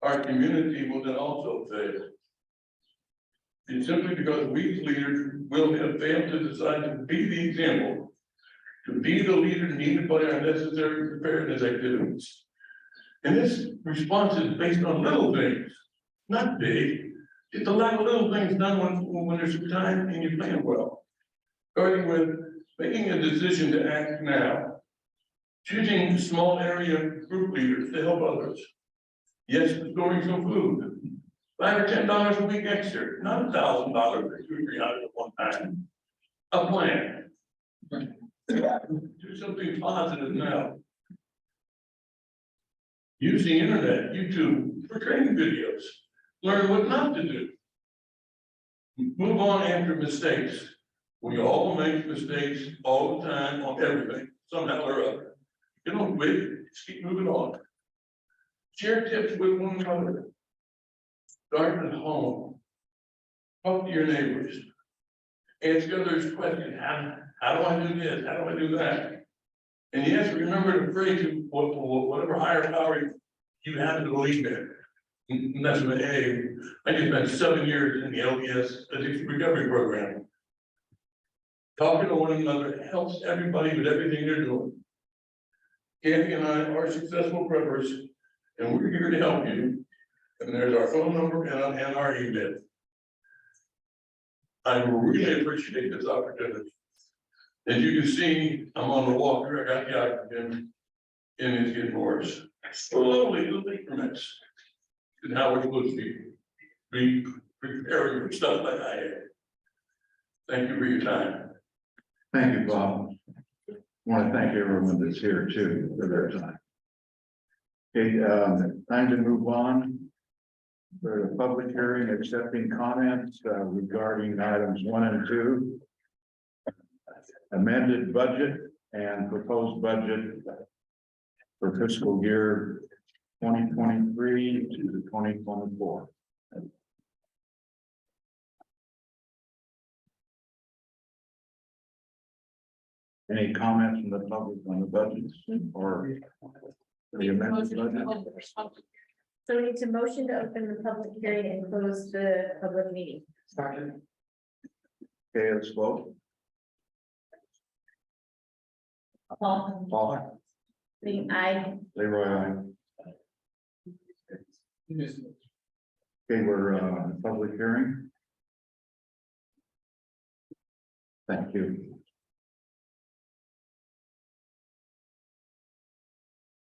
our community will then also fail. It's simply because we leaders will have failed to decide to be the example, to be the leader needed by our necessary preparedness activities. And this response is based on little things, not big. It's a lot of little things done when there's some time and you plan well. Starting with making a decision to act now, choosing small area group leaders to help others. Yes, restoring some food, $5 or $10 a week extra, not $1,000 or $200 or $300 at one time. A plan. Do something positive now. Use the internet, YouTube for training videos, learn what not to do. Move on after mistakes. We all make mistakes all the time on everything, somehow or other. You don't quit, just keep moving on. Share tips with one another. Start at home. Talk to your neighbors. Ask others questions, how do I do this, how do I do that? And yes, remember to pray to whatever higher power you have to believe in. And that's what I just spent 7 years in the LDS Addiction Recovery Program. Talking to one another helps everybody with everything they're doing. Kathy and I are successful preppers, and we're here to help you. And there's our phone number and our email. I really appreciate this opportunity. As you can see, I'm on the walker, I got the oxygen, and it's getting worse. Slowly, little increments. And how we're supposed to be preparing for stuff like I am. Thank you for your time.
Thank you, Bob. I want to thank everyone that's here too for their time. Okay, time to move on. For the public hearing, accepting comments regarding items 1 and 2. Amended budget and proposed budget for fiscal year 2023 to 2024. Any comments from the public on the budgets or the amended budget?
So we need to motion to open the public hearing and close the public meeting.
Second.
Okay, let's vote. Paul.
Aye.
Leroy, aye. Okay, we're public hearing. Thank you.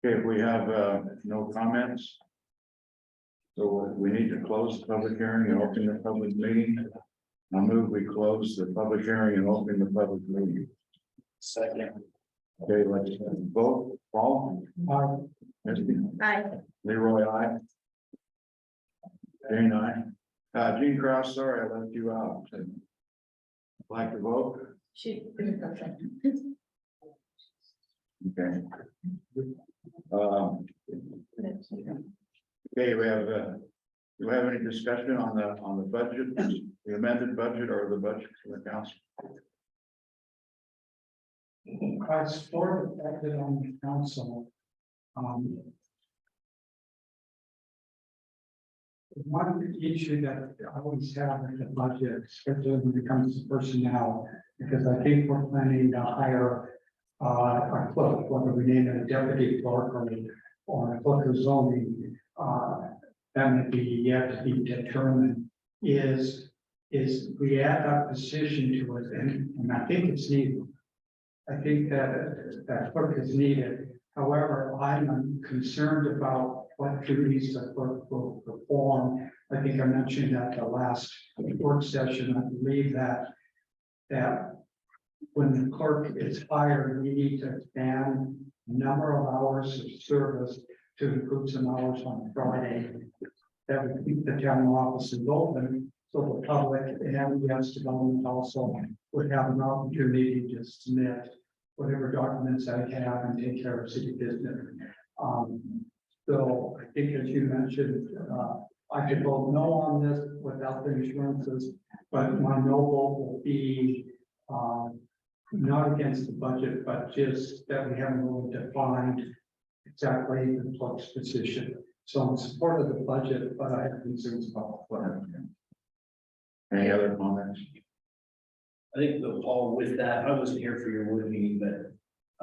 Okay, we have no comments. So we need to close the public hearing and open the public meeting. I'll move we close the public hearing and open the public meeting.
Second.
Okay, let's vote. Paul? Misty?
Aye.
Leroy, aye. Jane, aye. Gene Cross, sorry, I left you out. Like to vote?
Shoot.
Okay. Okay, we have, do we have any discussion on the budget, the amended budget or the budget for the council?
As for the budget on the council, one issue that I always have with the budget, especially when it comes to personnel, because I think we're planning to hire a clerk, whether we name it a deputy clerk or a clerk of zoning, that would be yet to be determined, is we add that position to it, and I think it's needed. I think that clerk is needed. However, I'm concerned about what duties the clerk will perform. I think I mentioned at the last work session, I believe that when the clerk is hired, we need to expand number of hours of service to include some hours on Friday. That would keep the town offices open, so the public and guests development also would have an opportunity to submit whatever documents I have and take care of city business. So I think as you mentioned, I could vote no on this without the insurances, but my no vote will be not against the budget, but just that we haven't really defined exactly the clerk's position. So I'm in support of the budget, but I have concerns about what happened.
Any other comments?
I think that Paul, with that, I wasn't here for your board meeting, but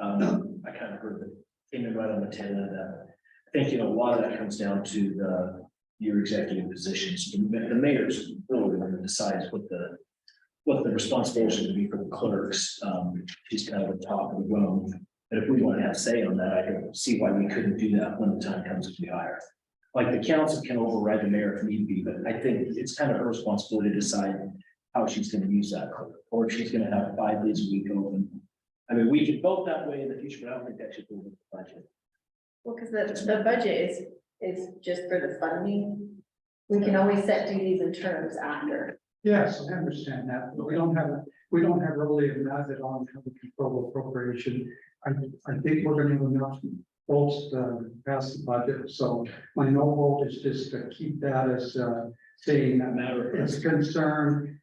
I kind of heard that came in right on the tail end of that. I think, a lot of that comes down to your executive positions. The mayor's really the one that decides what the responsibility would be for the clerks. She's kind of the top of the room. And if we want to have say on that, I can see why we couldn't do that when the time comes to be hired. Like the council can override the mayor if need be, but I think it's kind of her responsibility to decide how she's going to use that clerk, or if she's going to have 5 days a week open. I mean, we could vote that way in the future, but I don't think that should be in the budget.
Well, because the budget is just for the funding. We can always set duties and terms after.
Yes, I understand that, but we don't have really a method on how to control appropriation. I think we're gonna have enough votes to pass the budget, so my no vote is just to keep that as saying that matter is concerned.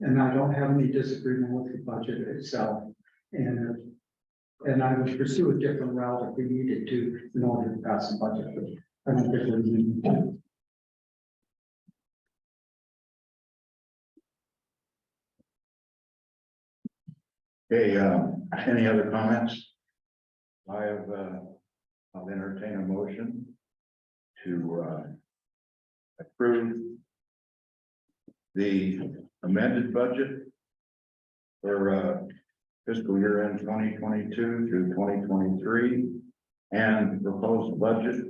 And I don't have any disagreement with the budget itself. And I would pursue a different route if we needed to in order to pass the budget, but I don't think we need to.
Okay, any other comments? I'll entertain a motion to approve the amended budget for fiscal year end 2022 through 2023 and proposed budget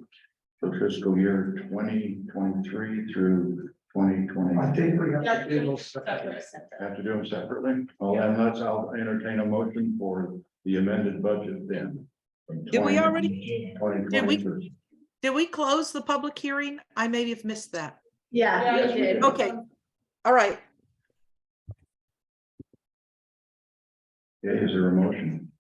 for fiscal year 2023 through 2020.
I think we have
Yeah,
to do those
separate.
Have to do them separately? Well, then I'll entertain a motion for the amended budget then.
Did we already-
2023.
Did we close the public hearing? I maybe have missed that.
Yeah,
Yeah,
we did.
Okay, all right.
Okay, is there a motion?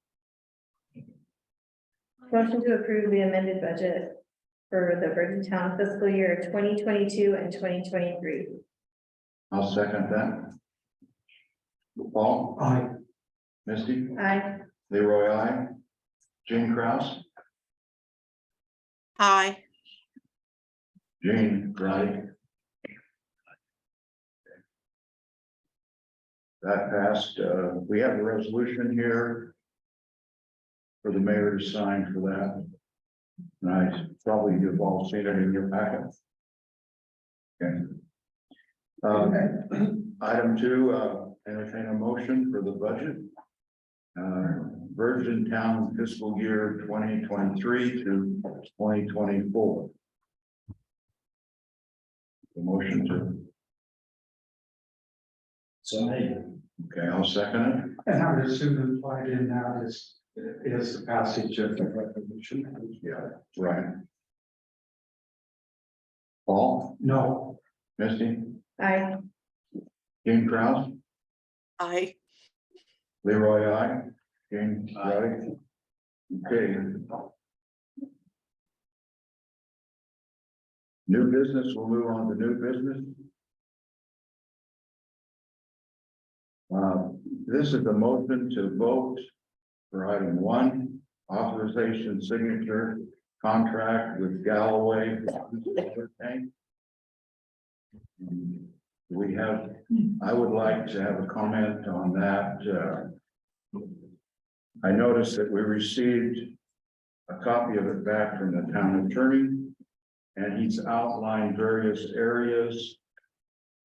Motion to approve the amended budget for the Virgin Town fiscal year 2022 and 2023.
I'll second that. Paul,
Aye.
Misty,
Aye.
Leroy, I, Gene Kraus,
Aye.
Gene, right? That passed. We have a resolution here for the mayor to sign for that. Nice. Probably you've all seen it in your packet. Okay. Item 2, entertain a motion for the budget. Virgin Town fiscal year 2023 to 2024. The motion to,
So I,
okay, I'll second
And I would assume implied in that is the passage of the resolution.
it. Yeah, right. Paul,
No,
Misty,
Aye.
Gene Kraus,
Aye.
Leroy, I, Gene, right? Okay. New business, we'll move on to new business. This is the motion to vote for item 1, authorization signature contract with Galloway. We have, I would like to have a comment on that. I noticed that we received a copy of it back from the town attorney, and he's outlined various areas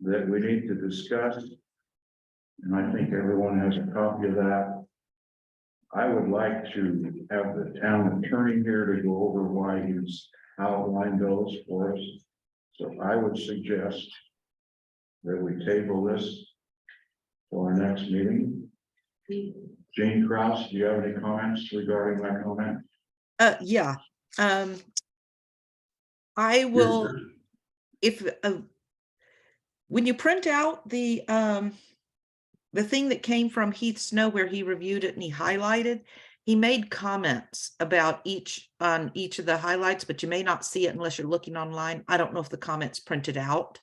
that we need to discuss. And I think everyone has a copy of that. I would like to have the town attorney here to go over why he's outlined those for us. So I would suggest that we table this for our next meeting. Jane Kraus, do you have any comments regarding my comment?
Yeah. I will, if, when you print out the thing that came from Heath Snow where he reviewed it and he highlighted, he made comments about on each of the highlights, but you may not see it unless you're looking online. I don't know if the comments printed out,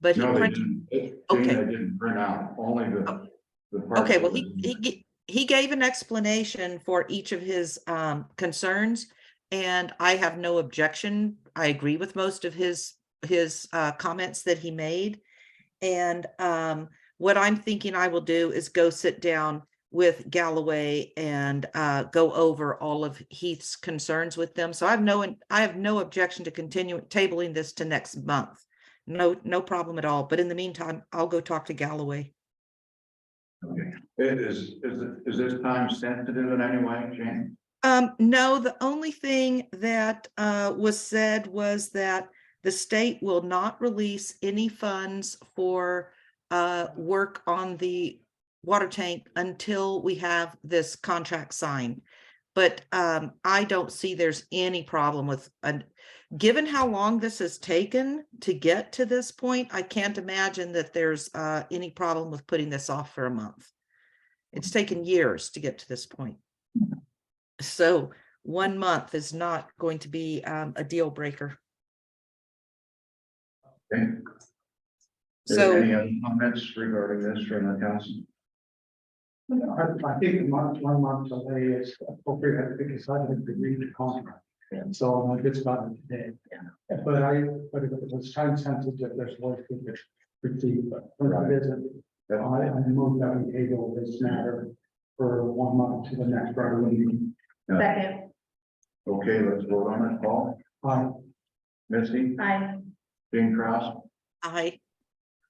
but he
No, they
printed.
didn't.
Okay.
Jane, I didn't print out, only the parts
Okay, well,
that
he gave an explanation for each of his concerns, and I have no objection. I agree with most of his comments that he made. And what I'm thinking I will do is go sit down with Galloway and go over all of Heath's concerns with them. So I have no objection to continue tabling this to next month. No problem at all. But in the meantime, I'll go talk to Galloway.
Okay, is this time sensitive in any way, Jane?
No, the only thing that was said was that the state will not release any funds for work on the water tank until we have this contract signed. But I don't see there's any problem with, given how long this has taken to get to this point, I can't imagine that there's any problem with putting this off for a month. It's taken years to get to this point. So 1 month is not going to be a deal breaker.
Okay.
So-
Any other comments regarding this from the council?
I think the month, 1 month delay is appropriate because I didn't read the contract. And so I just got it today. But if it was time sensitive, there's work we could proceed, but for the visit, I move that we table this matter for 1 month to the next regular meeting.
Second,
Okay, let's vote on it. Paul, Misty,
aye.
Gene Cross,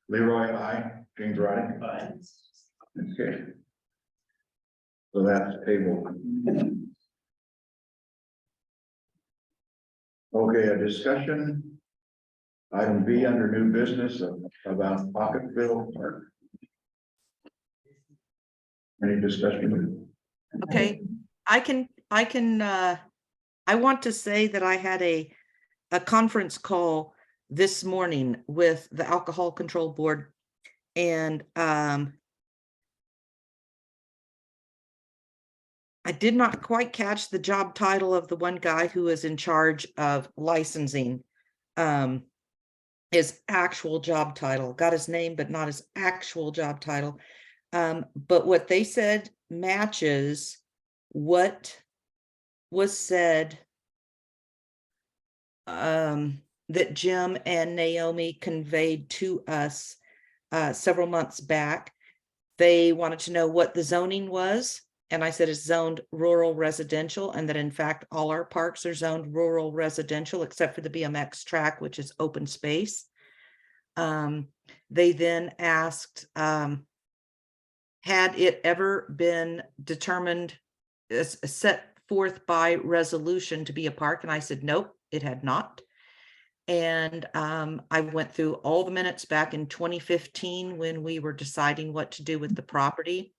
Leroy, aye, James Roddick.
Aye.
Okay. So that's table. Okay, a discussion. Item B under new business about Pocketville Park. Any discussion?
Okay, I want to say that I had a conference call this morning with the Alcohol Control Board, and I did not quite catch the job title of the one guy who is in charge of licensing. His actual job title, got his name, but not his actual job title. But what they said matches what was said that Jim and Naomi conveyed to us several months back. They wanted to know what the zoning was. And I said it's zoned rural residential, and that in fact, all our parks are zoned rural residential, except for the BMX track, which is open space. They then asked, had it ever been determined, set forth by resolution to be a park? And I said, nope, it had not. And I went through all the minutes back in 2015 when we were deciding what to do with the property.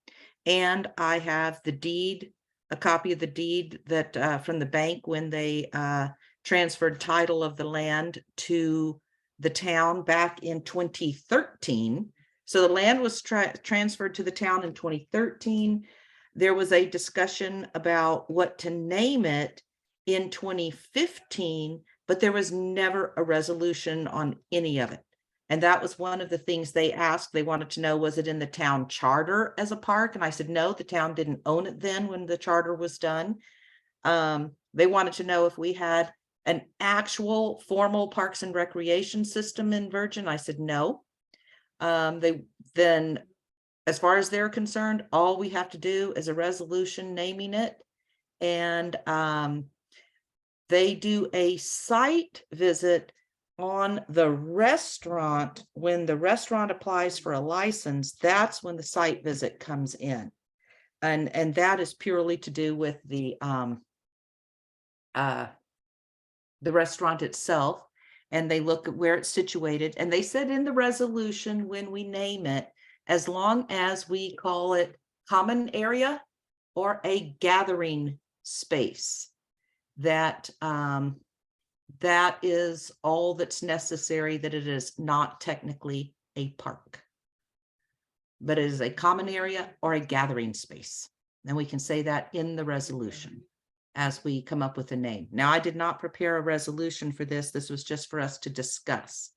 And I have the deed, a copy of the deed that from the bank when they transferred title of the land to the town back in 2013. So the land was transferred to the town in 2013. There was a discussion about what to name it in 2015, but there was never a resolution on any of it. And that was one of the things they asked. They wanted to know, was it in the town charter as a park? And I said, no, the town didn't own it then when the charter was done. They wanted to know if we had an actual formal parks and recreation system in Virgin. I said, no. Then as far as they're concerned, all we have to do is a resolution naming it. And they do a site visit on the restaurant. When the restaurant applies for a license, that's when the site visit comes in. And that is purely to do with the restaurant itself. And they look at where it's situated. And they said in the resolution, when we name it, as long as we call it common area or a gathering space, that that is all that's necessary, that it is not technically a park, but it is a common area or a gathering space. And we can say that in the resolution as we come up with a name. Now, I did not prepare a resolution for this. This was just for us to discuss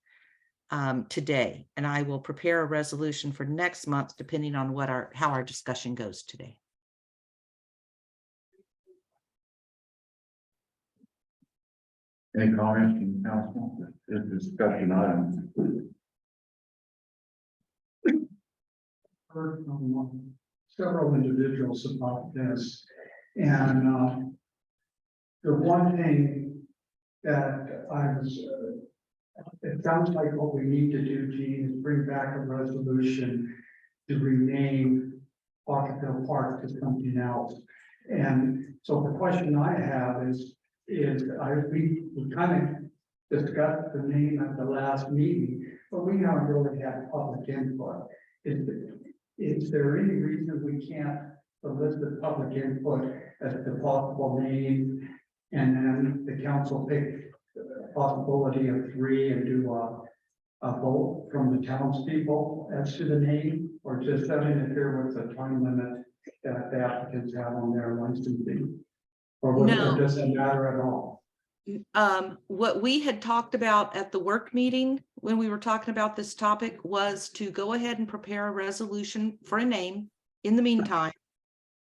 today. And I will prepare a resolution for next month, depending on what how our discussion goes today.
Any comments from council? This discussion item.
Heard from several individuals about this, and the one thing that I was, it sounds like what we need to do, Gene, is bring back a resolution to rename Pocketville Park to something else. And so the question I have is we kind of discussed the name at the last meeting, but we haven't really had public input. is there any reason we can't solicit public input as the possible name? And then the council pick a possibility of 3 and do a vote from the townspeople as to the name? Or just that interfere with the time limit that the applicants have on their licensing? Or
No.
does it matter at all?
What we had talked about at the work meeting, when we were talking about this topic, was to go ahead and prepare a resolution for a name in the meantime.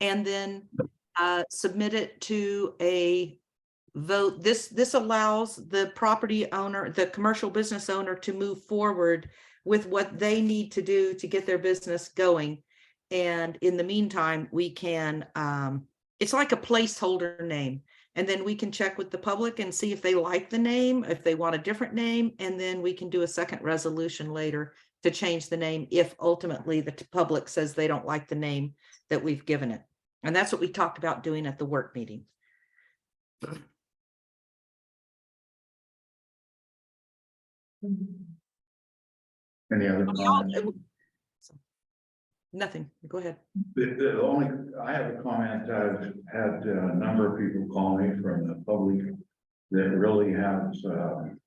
And then submit it to a vote. This allows the property owner, the commercial business owner, to move forward with what they need to do to get their business going. And in the meantime, we can, it's like a placeholder name. And then we can check with the public and see if they like the name, if they want a different name, and then we can do a second resolution later to change the name if ultimately the public says they don't like the name that we've given it. And that's what we talked about doing at the work meeting.
Any other comments?
Nothing, go ahead.
The only, I have a comment. I've had a number of people call me from the public that really have some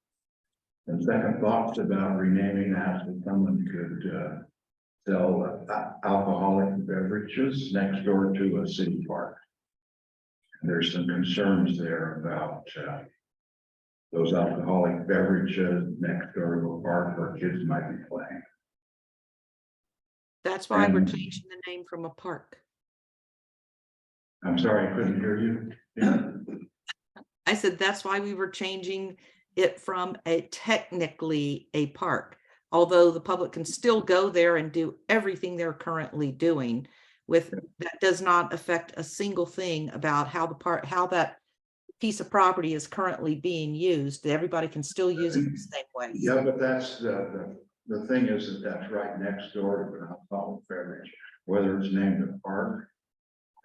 second thoughts about renaming, asking someone could sell alcoholic beverages next door to a city park. There's some concerns there about those alcoholic beverages next door to a park where kids might be playing.
That's why we're
And-
changing the name from a park.
I'm sorry, I couldn't hear you. Yeah.
I said, that's why we were changing it from technically a park. Although the public can still go there and do everything they're currently doing with, that does not affect a single thing about how how that piece of property is currently being used. Everybody can still use it the same way.
Yeah, but that's the thing is that that's right next door to an alcoholic beverage, whether it's named a park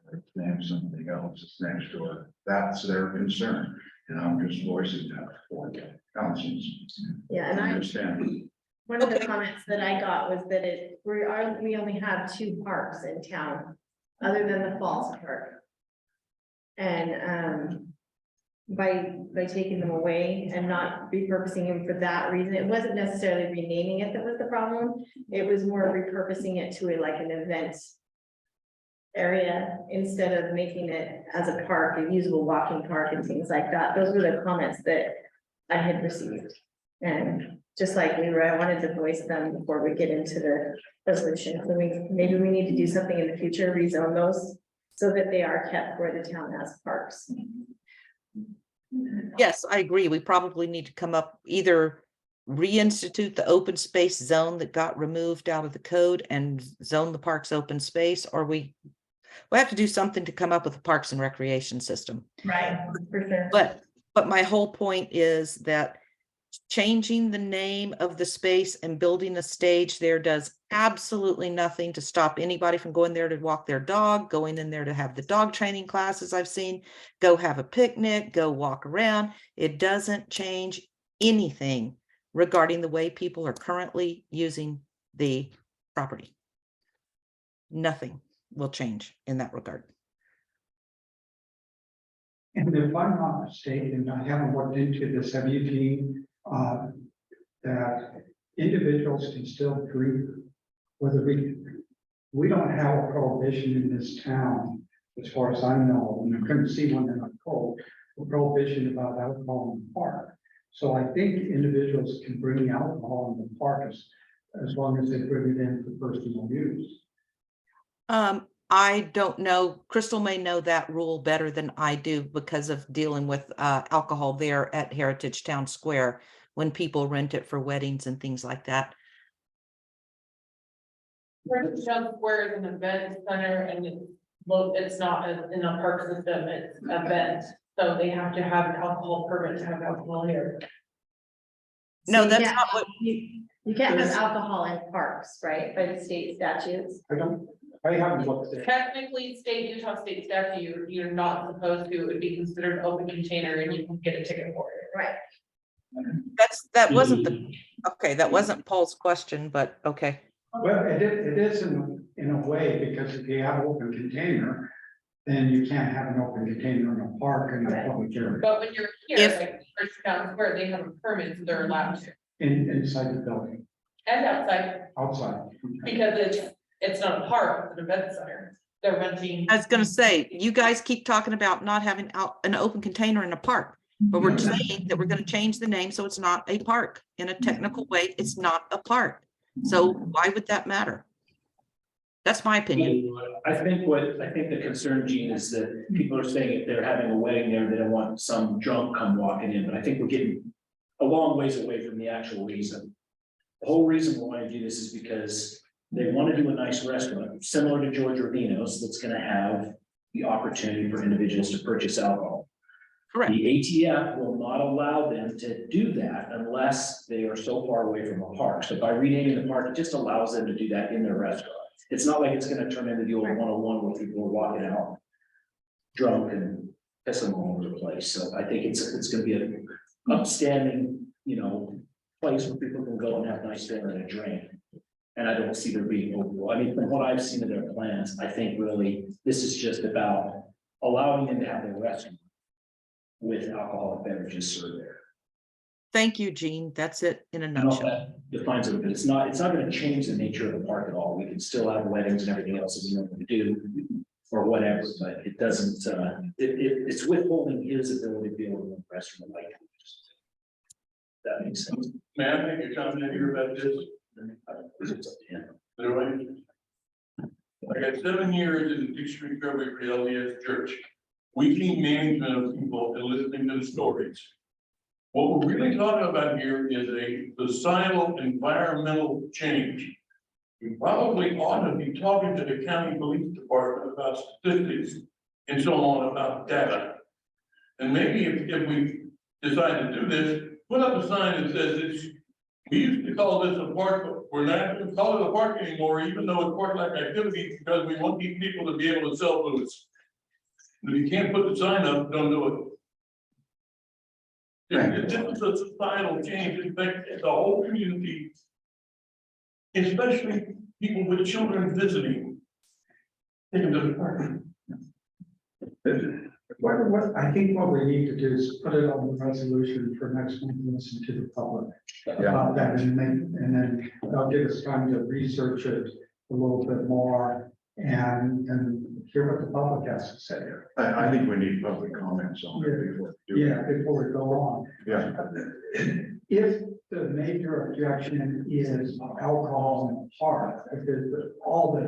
or it's named something else, it's next door. That's their concern. And I'm just voicing that for the councils.
Yeah, and I,
Understand.
one of the comments that I got was that we only have 2 parks in town, other than the Falls Park. And, by taking them away and not repurposing them for that reason, it wasn't necessarily renaming it that was the problem. It was more repurposing it to like an event area instead of making it as a park, a usable walking park and things like that. Those were the comments that I had received. And just like Leroy, I wanted to voice them before we get into the resolution. So maybe we need to do something in the future, rezone those so that they are kept where the town has parks.
Yes, I agree. We probably need to come up, either reinstitute the open space zone that got removed out of the code and zone the parks open space, or we have to do something to come up with a parks and recreation system.
Right, for sure.
But my whole point is that changing the name of the space and building a stage there does absolutely nothing to stop anybody from going there to walk their dog, going in there to have the dog training classes I've seen, go have a picnic, go walk around. It doesn't change anything regarding the way people are currently using the property. Nothing will change in that regard.
And if I'm not mistaken, I haven't looked into this, have you seen that individuals can still drink, whether we don't have a prohibition in this town, as far as I know, and I couldn't see one in the code, a prohibition about alcohol in the park. So I think individuals can bring alcohol in the park as long as they bring it in for personal use.
I don't know. Crystal may know that rule better than I do because of dealing with alcohol there at Heritage Town Square when people rent it for weddings and things like that.
Heritage Town Square is an event center and it's not in a park system, it's an event. So they have to have an alcohol permit to have alcohol here.
No,
So
that's
yeah,
not what.
You can't have alcohol in parks, right, by the state statutes?
I haven't looked at.
Technically, Utah state statute, you're not supposed to, it would be considered an open container and you can get a ticket for it.
Right.
That wasn't the, okay, that wasn't Paul's question, but okay.
Well, it is in a way, because if you have open container, then you can't have an open container in a park and a public area
But when you're here,
If-
like First Town Square, they have a permit, so they're allowed to,
inside the building,
and outside,
outside.
because it's not a park, it's an event center. They're renting.
I was gonna say, you guys keep talking about not having out an open container in a park. But we're saying that we're gonna change the name, so it's not a park. In a technical way, it's not a park. So why would that matter? That's my opinion.
I think the concern, Gene, is that people are saying if they're having a wedding there, they don't want some drunk come walking in, but I think we're getting a long ways away from the actual reason. The whole reason we want to do this is because they want to do a nice restaurant, similar to George Ravino's, that's gonna have the opportunity for individuals to purchase alcohol.
Correct.
The ATF will not allow them to do that unless they are so far away from a park. So by renaming the park, it just allows them to do that in their restaurant. It's not like it's gonna turn into the old 101 where people are walking out drunk and pissing all over the place. So I think it's gonna be an upstanding, place where people can go and have a nice dinner and a drink. And I don't see there being overall. I mean, from what I've seen of their plans, I think really this is just about allowing them to have their restaurant with alcoholic beverages served there.
Thank you, Gene. That's it in a
I don't know if
nutshell.
that defines it, but it's not gonna change the nature of the park at all. We can still have weddings and everything else that we normally do. Or whatever, but it doesn't, it's withholding his ability to be able to run a restaurant like. That makes sense.
May I make a comment here about this?
It's up to him.
Literally. I got 7 years in the Dictionary Recovery for LDS Church. Weekly management of people and listening to the stories. What we're really talking about here is a societal environmental change. We probably ought to be talking to the county police department about statistics and so on about data. And maybe if we decide to do this, put up a sign that says we used to call this a park, but we're not gonna call it a park anymore, even though it's park-like activity, because we want these people to be able to sell booze. If you can't put the sign up, don't do it. It's just a societal change, in fact, the whole community, especially people with children visiting. Think of the park.
I think what we need to do is put it on the resolution for next month, and listen to the public about that, and then that'll give us time to research it a little bit more and hear what the public has to say.
I think we need public comments on it before we do it.
Yeah, before we go on.
Yeah.
If the major objection is alcohol in the park, if there's all the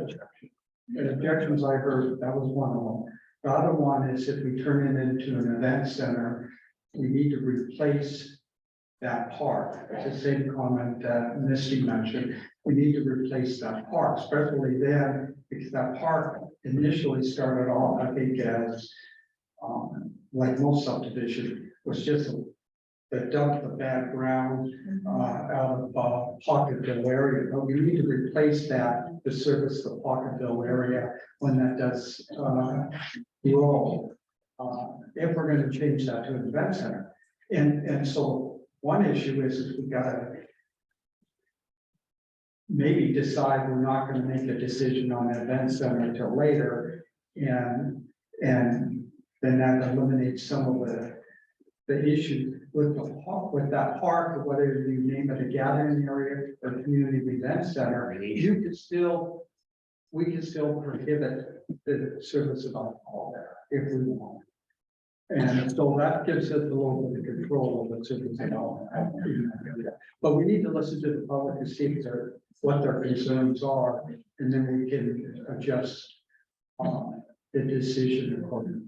objections I heard, that was one of them. The other one is if we turn it into an event center, we need to replace that park. It's the same comment that Misty mentioned. We need to replace that park, especially then, because that park initially started off, I think, as like most subdivision, was just that dumped the bad ground out of Pocketville area. But we need to replace that to service the Pocketville area when that does grow. If we're going to change that to an event center. And so one issue is we gotta maybe decide we're not going to make a decision on an event center until later. And then that eliminates some of the issue with that park, or whether you name it a gathering area or community event center, we can still prohibit the service of alcohol there if we want. And so that gives us a little bit of control over the service of alcohol. But we need to listen to the public to see what their concerns are, and then we can adjust the decision accordingly.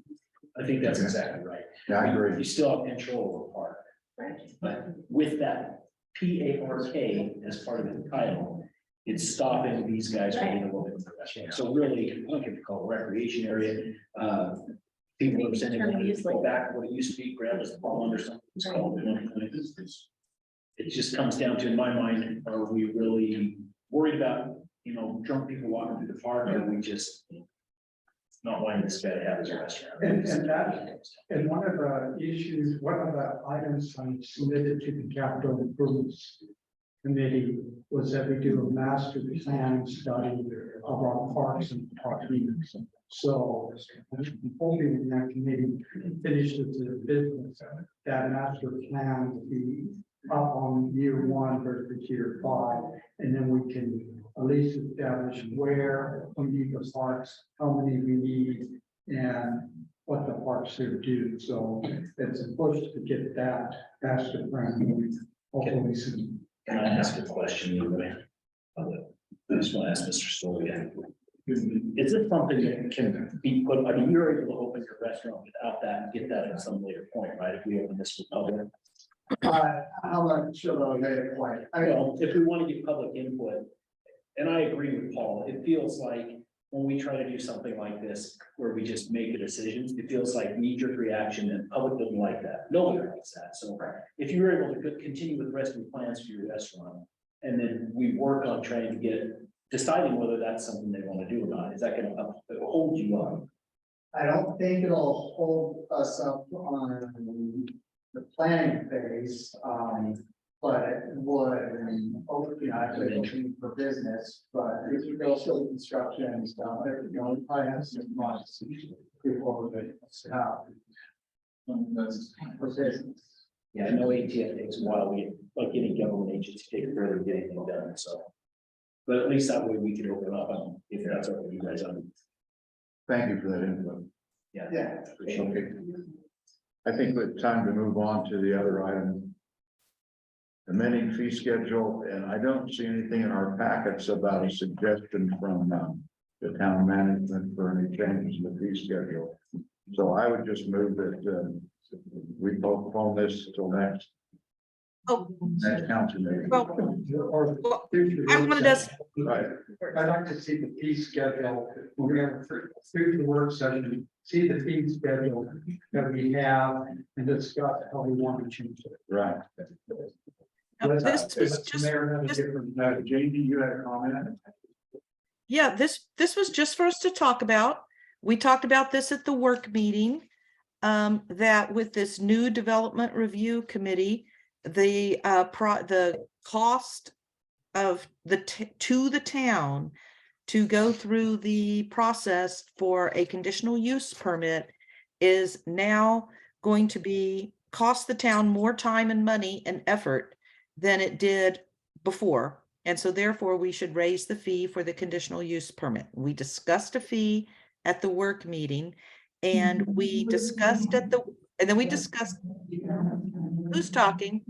I think that's exactly right.
Yeah, I agree.
You still have control of the park. But with that PARK as part of the title, it's stopping these guys from being able to professional. So really, I don't give a call recreation area. People are saying, go back to what it used to be, Grandma's Pond or something. It's called. It just comes down to, in my mind, are we really worried about, drunk people walking through the park, or are we just not wanting this guy to have his restaurant?
And one of the issues, one of the items I submitted to the capital improvements committee was that we do a master plan study of our parks and park meetings. So I'm hoping that committee finishes the business, that master plan will be up on year 1 versus year 5. And then we can at least establish where we need the parks, how many we need, and what the parks should do. So it's a push to get that master plan. Hopefully soon.
Can I ask a question, anyway? I just want to ask Mr. Story. Is it something that can be put, I mean, you're able to open your restaurant without that and get that at some later point, right? If we open this for public.
How much should I make it like?
Well, if we want to get public input, and I agree with Paul, it feels like when we try to do something like this, where we just make a decision, it feels like knee-jerk reaction, and public doesn't like that. Nobody likes that. So if you were able to continue with the rest of the plans for your restaurant, and then we work on trying to get, deciding whether that's something they want to do or not, is that going to hold you up?
I don't think it'll hold us up on the planning phase, but it would, and hopefully not looking for business, but if you go still construction and stuff, you know, we probably have some months before we stop. That's for business.
Yeah, I know ATF takes a while, like any government agency take forever to get anything done, so. But at least that way we can open up, if that's what you guys on.
Thank you for that input.
Yeah. Appreciate it.
Okay. I think it's time to move on to the other item. Amending fee schedule, and I don't see anything in our packets about a suggestion from the town management for any changes in the fee schedule. So I would just move that we postpone this till next council meeting.
I wanted us,
Right.
I'd like to see the fee schedule, when we have through the work session, see the fee schedule that we have and discuss how we want to change it.
Right.
this was just,
JD, you had a comment?
yeah, this was just for us to talk about. We talked about this at the work meeting, that with this new development review committee, the cost of to the town to go through the process for a conditional use permit is now going to cost the town more time and money and effort than it did before. And so therefore we should raise the fee for the conditional use permit. We discussed a fee at the work meeting, and we discussed who's talking?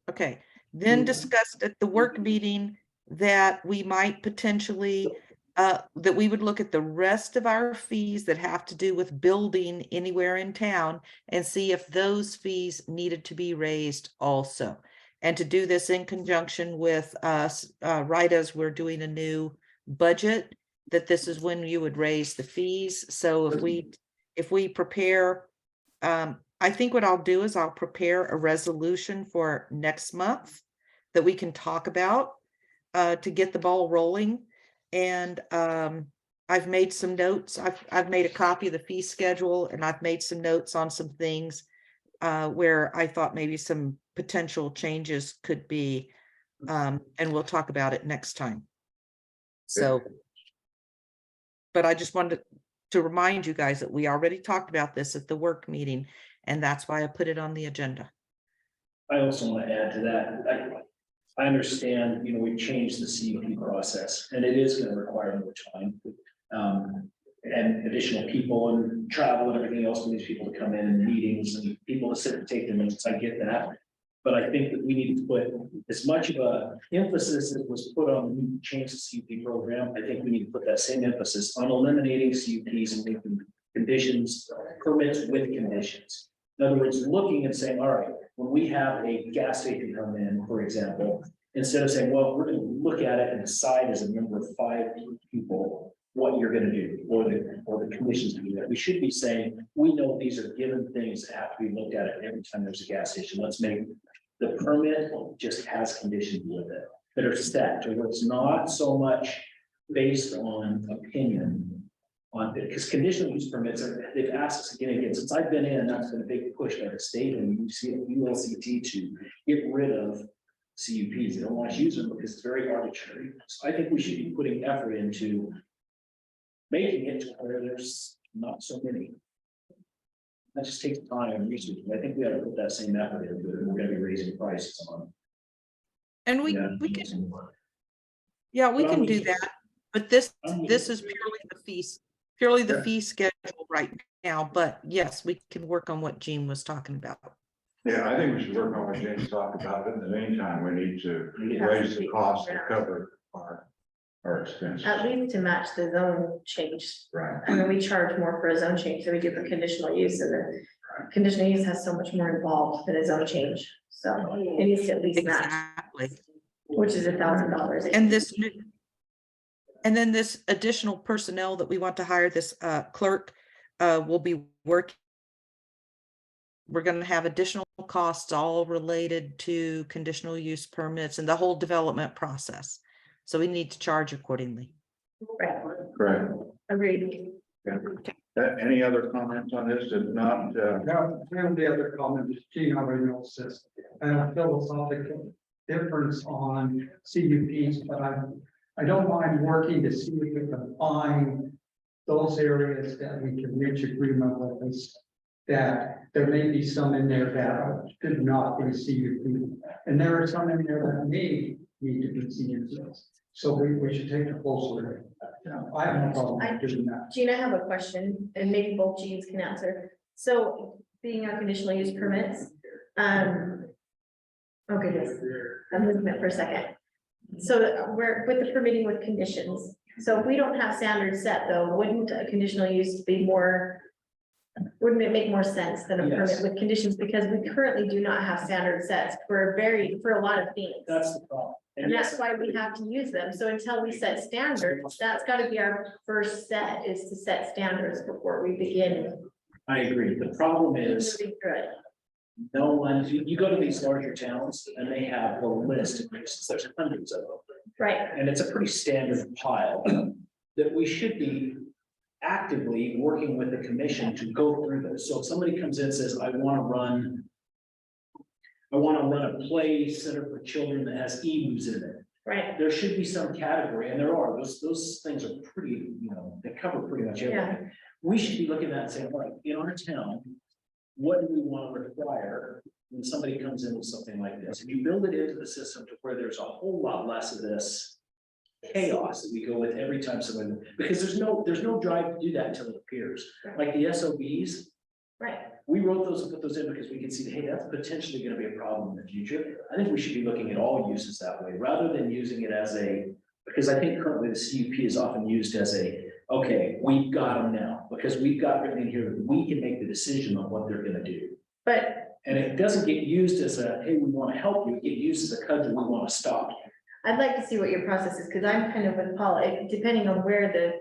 Okay, then discussed at the work meeting that we might potentially, that we would look at the rest of our fees that have to do with building anywhere in town and see if those fees needed to be raised also. And to do this in conjunction with us, right as we're doing a new budget, that this is when you would raise the fees. So if we prepare, I think what I'll do is I'll prepare a resolution for next month that we can talk about to get the ball rolling. And I've made some notes. I've made a copy of the fee schedule, and I've made some notes on some things where I thought maybe some potential changes could be, and we'll talk about it next time. So, but I just wanted to remind you guys that we already talked about this at the work meeting, and that's why I put it on the agenda.
I also want to add to that. I understand, you know, we changed the CUP process, and it is going to require more time. And additional people and travel and everything else for these people to come in and meetings and people to sit and take their minutes. I get that. But I think that we need to put as much of a emphasis that was put on the change the CUP program. I think we need to put that same emphasis on eliminating CUPs and making conditions, permits with conditions. In other words, looking and saying, all right, when we have a gas station come in, for example, instead of saying, well, we're going to look at it and decide as a member of 5 people what you're going to do, or the conditions to do that. We should be saying, we know these are given things that have to be looked at every time there's a gas station. Let's make the permit just has conditions with it that are set, or it's not so much based on opinion on it, because conditional use permits they've asked us again and again since I've been in. That's been a big push by the state and you see ULCT to get rid of CUPs, they don't want to use them because it's very arbitrary. So I think we should be putting effort into making it to where there's not so many. That just takes time and research. I think we ought to put that same effort into it. We're gonna be raising prices on.
And we can, yeah, we can do that, but this is purely the fee schedule right now, but yes, we can work on what Gene was talking about.
Yeah, I think we should work on what James talked about. In the meantime, we need to raise the cost to cover our expenses.
At least to match the zone change.
Right.
I mean, we charge more for a zone change than we do for conditional use, and the conditional use has so much more involved than a zone change. So it needs to at least match,
Exactly.
which is $1,000.
And this new, and then this additional personnel that we want to hire, this clerk, will be working. We're going to have additional costs all related to conditional use permits and the whole development process. So we need to charge accordingly.
Right,
Correct.
agreed.
Any other comments on this? If not,
Now, the other comment is Gene already knows this, and a philosophical difference on CUPs, but I don't mind working to see if we can find those areas that we can reach agreement with us, that there may be some in there that should not be CUP, and there are some in there that may need to be CUPs. So we should take a closer look. I have no problem doing that.
Gina, I have a question, and maybe both Genes can answer. So being on conditional use permits, oh goodness, I'm losing it for a second. So we're with the permitting with conditions. So if we don't have standards set though, wouldn't a conditional use be more? Wouldn't it make more sense than a
Yes.
permit with conditions, because we currently do not have standard sets for a lot of things.
That's the problem.
And that's why we have to use them. So until we set standards, that's gotta be our first set, is to set standards before we begin.
I agree. The problem is,
Really good.
no one, you go to these larger towns and they have a list of uses, there's hundreds of them.
Right,
And it's a pretty standard pile that we should be actively working with the commission to go through this. So if somebody comes in and says, I want to run a play center for children that has emus in it.
right.
There should be some category, and there are, those things are pretty, they cover pretty much everything. We should be looking at that and saying, all right, in our town, what do we want to require when somebody comes in with something like this? And you build it into the system to where there's a whole lot less of this chaos that we go with every time someone, because there's no drive to do that until it appears. Like the SOBs,
Right,
we wrote those and put those in because we could see, hey, that's potentially gonna be a problem in the future. I think we should be looking at all uses that way, rather than using it as because I think currently the CUP is often used as okay, we've got them now, because we've got everything here, that we can make the decision on what they're gonna do.
but
And it doesn't get used as hey, we wanna help you, it get used as a cudgel, we wanna stop.
I'd like to see what your process is, because I'm kind of with Paul, depending on where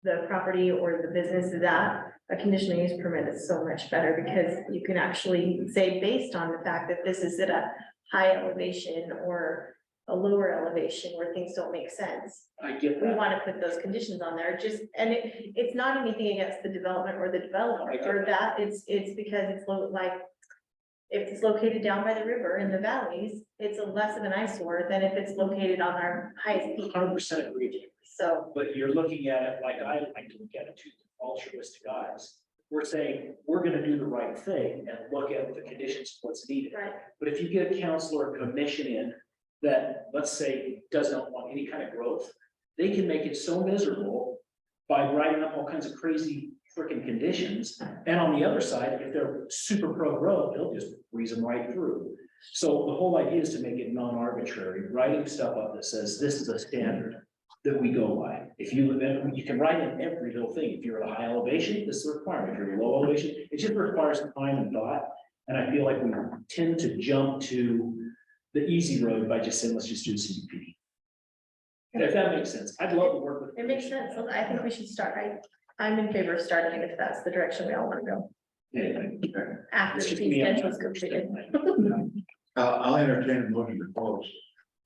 the property or the business is at, a conditional use permit is so much better, because you can actually say, based on the fact that this is at a high elevation or a lower elevation where things don't make sense.
I get
We
that.
want to put those conditions on there, it's not anything against the development or the developer,
I get
or that, it's because it's if it's located down by the river in the valleys, it's a less of an eyesore than if it's located on our highest peak.
100% agree with you.
So,
But you're looking at it like I like to look at it too, altruistic eyes. We're saying, we're gonna do the right thing and look at the conditions, what's needed.
right,
But if you get a counselor or commission in that, let's say, does not want any kind of growth, they can make it so miserable by writing up all kinds of crazy freaking conditions. And on the other side, if they're super pro growth, they'll just breeze them right through. So the whole idea is to make it non-arbitrary, writing stuff up that says this is a standard that we go by. If you can write in every little thing. If you're at a high elevation, this is a requirement. If you're at a low elevation, it just requires time and thought. And I feel like we tend to jump to the easy road by just saying, let's just do CUP. If that makes sense, I'd love to work with.
it makes sense. So I think we should start, I'm in favor of starting it if that's the direction we all want to go,
Anyway.
after
It's
the
just
fee
me.
schedule is completed.
I'll entertain a motion to close.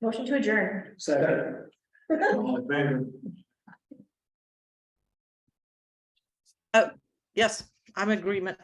Motion to adjourn.
Second.
All in favor?
Yes, I'm in agreement.